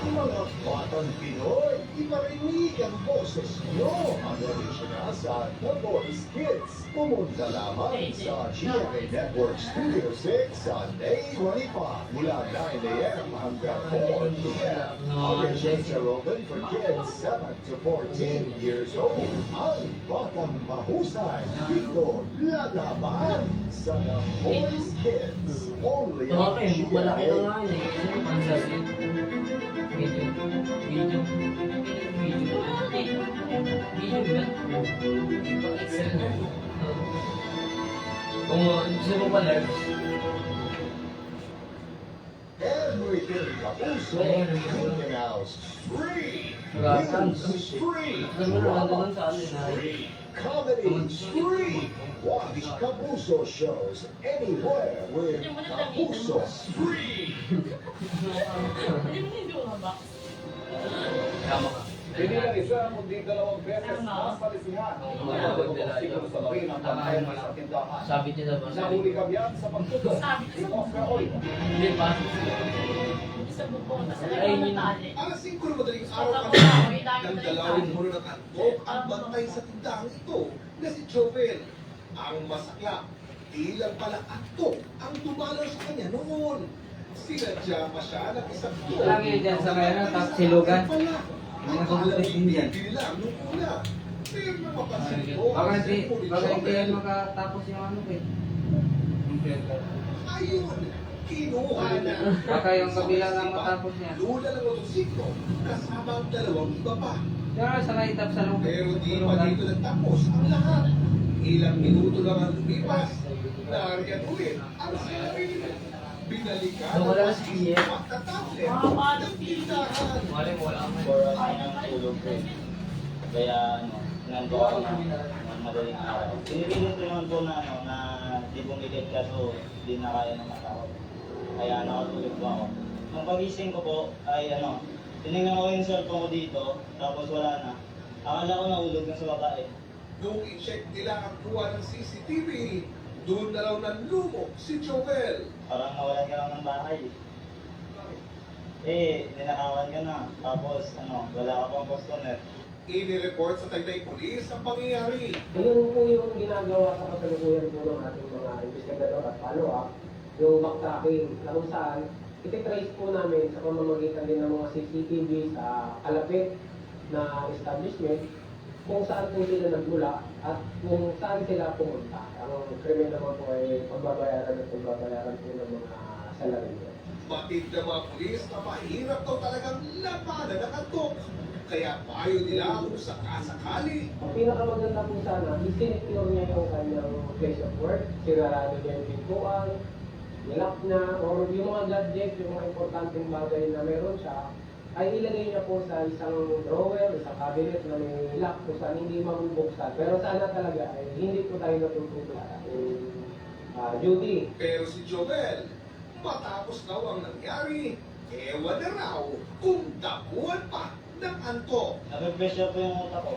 Mga batang Pinoy, iparinig ang boses nyo ang original sa The Voice Kids. Pumunta lamang sa GMA Network Studio 6 Sunday 25 mula 9 a.m. hanggang 4 p.m. Auditions are open for kids 7 to 14 years old. Ang batang mahusay dito lalaban sa The Voice Kids. Only on Okay, malaki na nga GMA. yun eh. Ang sabi. Video. Video. Video. Video ba? Excel na. Kung gusto mo pala, Everything Kapuso, Mickey Mouse, free. News, free. Free. Comedy, free. Watch Kapuso shows anywhere with Kapuso, free. Hindi lang isa, kundi dalawang beses masalisihan. Siguro sa rin ang pagkain sa tindahan. sabi niya ba? Nahuli kami yan sa pagtutok ni Oscar Oida. Hindi pa. Ay, yun. Alas 5 na madaling araw kami ng dalawang muro ng antok ang bantay sa tindahang ito na si Jovel. Ang masakla, di lang pala antok ang dumalaw sa kanya noon. Sinadya pa siya ng isang to. Lagi dyan sa kaya tapos silugan. Mga kabutas din dyan. Lang nung una. Pero mapapansin ko, Baka ang hindi, cellphone ni baka hindi Jovel, yan makatapos yung ano eh. ayun, kinuha na. Baka yung kabila lang matapos niya. Lula ng motosiklo, kasama ang dalawang iba pa. Kaya sa kaitap sa loob. Pero di pa dito nagtapos ang lahat. Ilang minuto lang ang lumipas. Nariyan ulit ang sinapin. Binalikan Wala na si Iye. magtatablet ng tindahan. Tulog ko eh. Kaya ano, nandito ako ng madaling araw. Pinipilit ko naman po na ano, na di bumigit kaso di na kaya ng mata ko. Kaya nakatulog po ako. Nung pagising ko po ay ano, tinignan ko yung cellphone ko dito, tapos wala na. Akala ko nahulog na sa babae. Nung i-check nila ang kuha ng CCTV, doon na raw nanlumok si Jovel. Parang nawalan ka lang ng bahay. Eh, ninakawan ka na. Tapos ano, wala ka pang customer. Ini-report sa Taytay Police ang pangyayari. Ngayon po yung ginagawa sa kasalukuyan po ng ating mga investigador at follow-up, yung backtracking na kung saan ititrace po namin sa pamamagitan din ng mga CCTV sa kalapit na establishment kung saan po sila nagmula at kung saan sila pumunta. Ang krimen naman po ay pagbabayaran at pagbabayaran po ng mga salarin. Batid ng mga pulis na mahirap daw talagang labanan ng antok. Kaya payo nila kung sakasakali. Ang pinakamaganda po sana, isinecure niya yung kanyang place of work, sirarado niya yung pintuan, nilak na, or yung mga gadget, yung mga importanteng bagay na meron siya, ay ilagay niya po sa isang drawer, isang cabinet na may lock kung saan hindi mabubuksan. Pero sana talaga ay hindi po tayo natutupla duty. Pero si Jovel, matapos daw ang nangyari, ewan na raw kung dakuan pa ng antok. Nag-pressure po yung utak ko.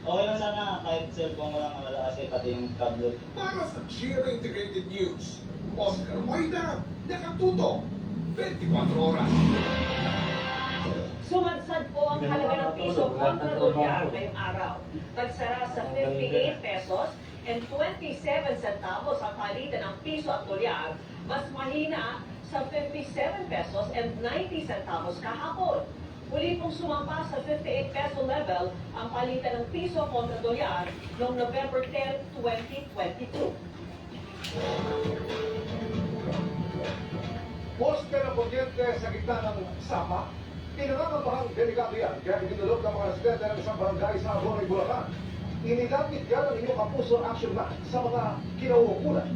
Okay lang sana kahit cellphone ko lang nawala kasi pati yung tablet. Para sa GMA Integrated News, Oscar Maida, nakatutok, 24 oras. Sumadsad po ang halaga ng piso kontra dolyar ngayong araw. Tagsara sa 58 pesos and 27 centavos ang palitan ng piso at dolyar, mas mahina sa 57 pesos and 90 centavos kahapon. Muli pong sumampa sa 58 peso level ang palitan ng piso kontra dolyar noong November 10, 2022. Poste ng kuryente sa gitna ng Sapa, pinangangamahang delikado yan, kaya itinulog ng mga residente ng isang barangay sa Agonoy, Bulacan. Inilapit yan ang inyong Kapuso Action Plan sa mga kinauukulan.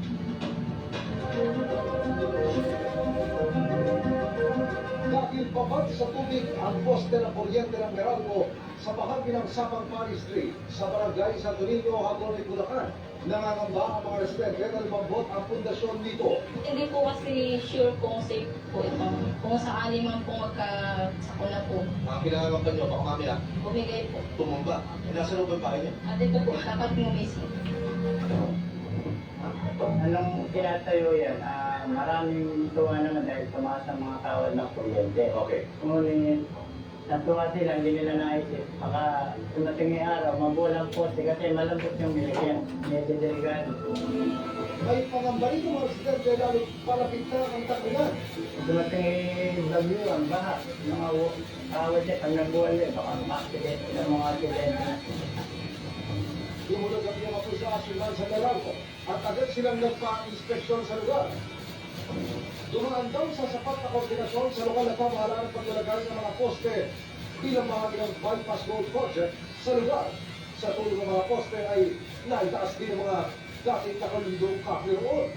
Dahil pabag sa tubig ang poste ng kuryente ng Meralco sa bahagi ng Sapang Paris Street sa barangay Santo Niño, Agonoy, Bulacan. Nangangamba ang mga residente na lumambot ang pundasyon dito. Hindi po kasi sure kung safe po ito. Kung sakali man po magkasakuna po. Mga pinangangamban nyo, baka mamaya Bumigay po. tumumba. Nasa loob ang bahay niya? At ito po, dapat gumising. Anong tinatayo yan? Maraming tuwa naman dahil tumaas ang mga tawad ng kuryente. Okay. Ngunit, natuwa sila, hindi nila naisip. Baka tumating yung araw, mabulang poste kasi malambot yung milagyan. Medyo delikado. May pangamba rin mga residente lalo palapit na ang takulan. Tumating yung bagyo, ang baha. Mga tawad niya, pag nabuwan niya, baka ma-accident ng mga accident. Tumulog ang mga pusa asyunan sa Meralco at agad silang nagpa-inspeksyon sa lugar. Dumaan daw sa sapat na koordinasyon sa lokal na pamahalaan ng paglalagay ng mga poste bilang bahagi ng bypass road project sa lugar. Sa tulong ng mga poste ay naitaas din ang mga dating nakalindong kahoy roon.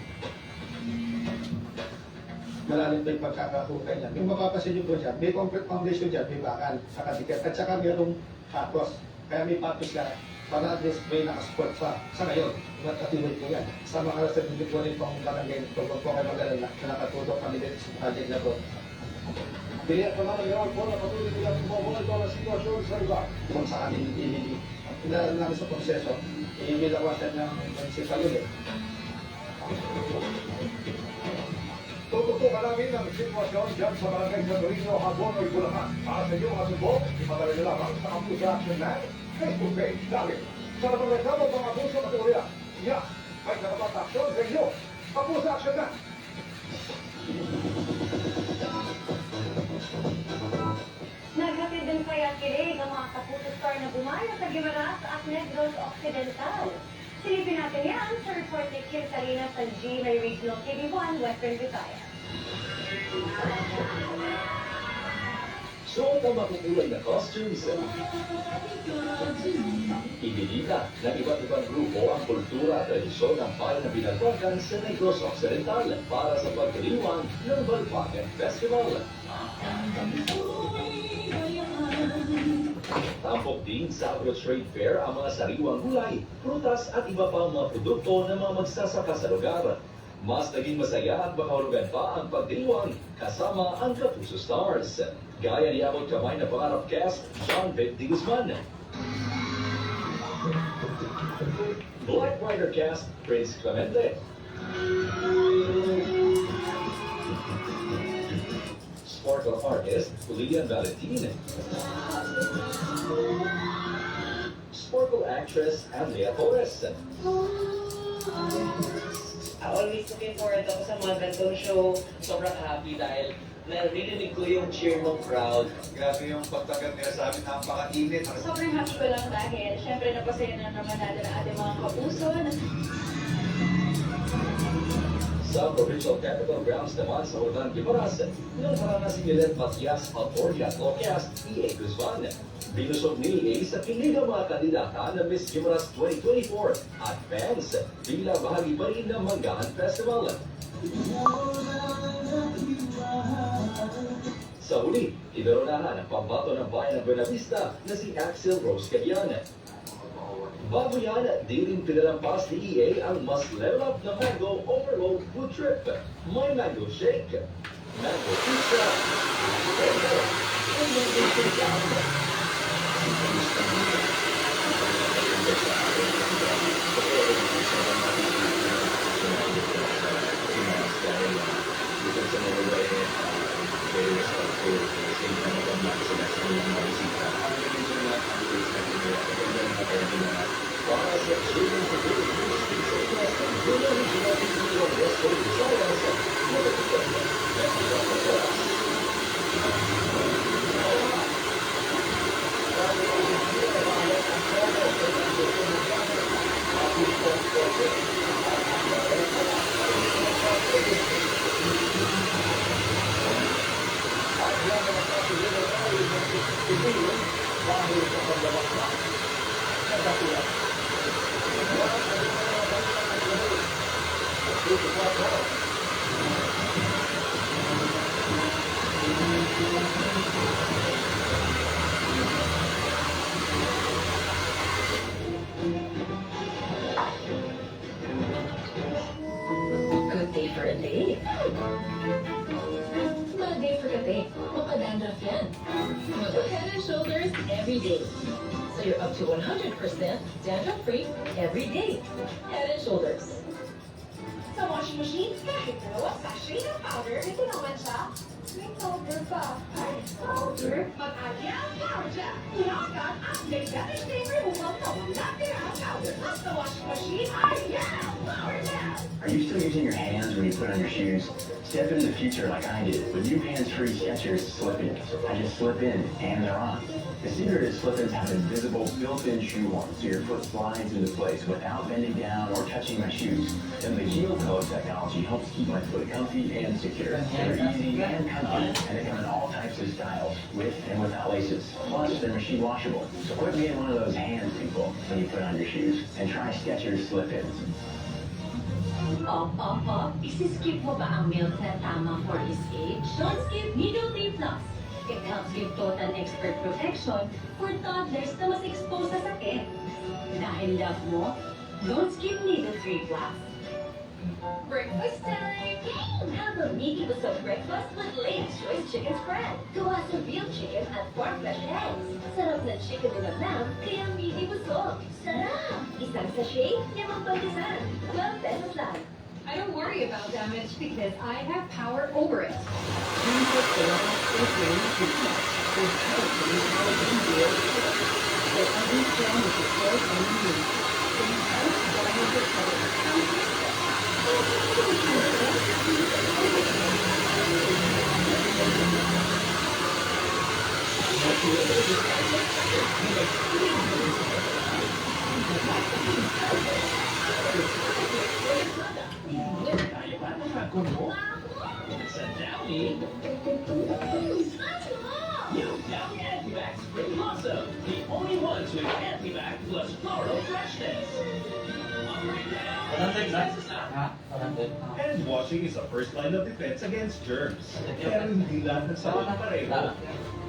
Malalim pa yung pagkakahukay niya. Yung mapapasin niyo po dyan, may concrete foundation dyan, may bakal, nakadikit, at saka mayroong patos. Kaya may patos na para at least may nakasupport pa. Sa ngayon, matatuloy po yan. Sa mga nasa po rin pong barangay, kung po kayo mag-alala na nakatutok kami dito sa project na po. Tiyak naman ang Meralco na patuloy nilang monitor ang sitwasyon sa lugar. Kung sa amin, inaral namin sa proseso, ibilawasan ng municipal ulit. Tututukan namin ang sitwasyon dyan sa barangay San Marino, Agonoy, Bulacan. Para sa iyo mga sumbong, ipadala nyo lamang sa Kapuso Action Man Facebook page namin. Sa napagreklamo ng abuso ng kategorya, yan, may karapat aksyon sa inyo. Kapuso Action Man. Naghatid din kaya kilig ang mga Kapuso Star na bumayo sa Guimaras at Negros Occidental. Silipin natin yan sa report ni Kim Salinas sa GMA Regional TV1, Western Visayas. Suot ang makukulay na costumes. Ibinita ng iba't ibang grupo ang kultura at tradisyon ng bayan na binalwagan sa Negros Occidental para sa pagdiriwang ng Balpagan Festival. Tampok din sa Agro Trade Fair ang mga sariwang gulay, prutas at iba pang mga produkto ng mga magsasaka sa lugar. Mas naging masaya at makahulugan pa ang pagdiriwang kasama ang Kapuso Stars. Gaya ni Abot Kamay na pangarap guest, John Vic D. Guzman. Black Rider cast, Prince Clemente. Sparkle artist, Lilian Valentin. Sparkle actress, Andrea Torres. Always looking forward ako sa mga ganitong show. Sobrang happy dahil naririnig ko yung cheer ng crowd. Grabe yung pagtagal nila sa amin, napaka-init. Sobrang happy ko lang dahil syempre napasaya na naman natin ang ating mga kapuso. Sa provincial capital grounds naman sa Ordan, Guimaras, nang harana si Milet Matias Alfordia o cast E.A. Guzman. Binusog ni E.A. sa kilig ang mga kandidata na Miss Guimaras 2024 at fans bilang bahagi pa rin ng Manggahan Festival. Sa huli, idaronahan ang pambato ng bayan ng Buenavista na si Axel Rose Cadian. Bago yan, di rin pinalampas ni EA ang mas level up na Mango Overload Food Trip. May mango shake, mango pizza, and mango shake. Sa Para sa Children Today, Regional Regional West Coast Visayas, Good day for a date. Bad day for kape. Makadandruff yan. Head and Shoulders every day. So you're up to 100% dandruff-free every day. Head and Shoulders. Sa washing machine, kahit dalawang sachet ng powder, ito naman siya. May powder pa. Ay, powder? Mag-alya ang powder dyan. Tunakan ang magnetic removal na wala tira ang powder. At sa washing machine, ay, yeah! Power down! Are you still using your hands when you put on your shoes? Step into the future like I did with new hands-free Skechers Slip-ins. I just slip in and they're on. The secret is Slip-ins have invisible built-in shoe horn, so your foot slides into place without bending down or touching my shoes. And the Geoco technology helps keep my foot comfy and secure. They're easy and comfy, and they come in all types of styles, with and without laces. Plus, they're machine washable. So quit being one of those hands people when you put on your shoes, and try Skechers Slip-ins. Isiskip mo ba ang milk na tama for his age? Don't skip Needle Free Plus. It helps give total expert protection for toddlers na mas exposed sa sakit. Dahil love mo, don't skip Needle Free Plus. Breakfast time! Have a meaty with some breakfast with latest choice chicken spread. Gawa sa real chicken at farm fresh eggs. Sarap na chicken in a lamb, kaya meaty busog. Sarap! Isang sachet, 5 pantisan. 12 pesos lang. I don't worry about damage because I have power over it. Sa Downy, you Downy Antibac Spring Blossom, the only ones with Antibac plus floral freshness. Hand washing is a first line of defense against germs. Pero hindi lahat ng sabon pareho.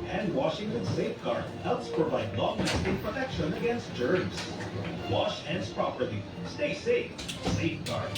Hand washing with Safeguard helps provide long-lasting protection against germs. Wash hands properly. Stay safe. Safeguard.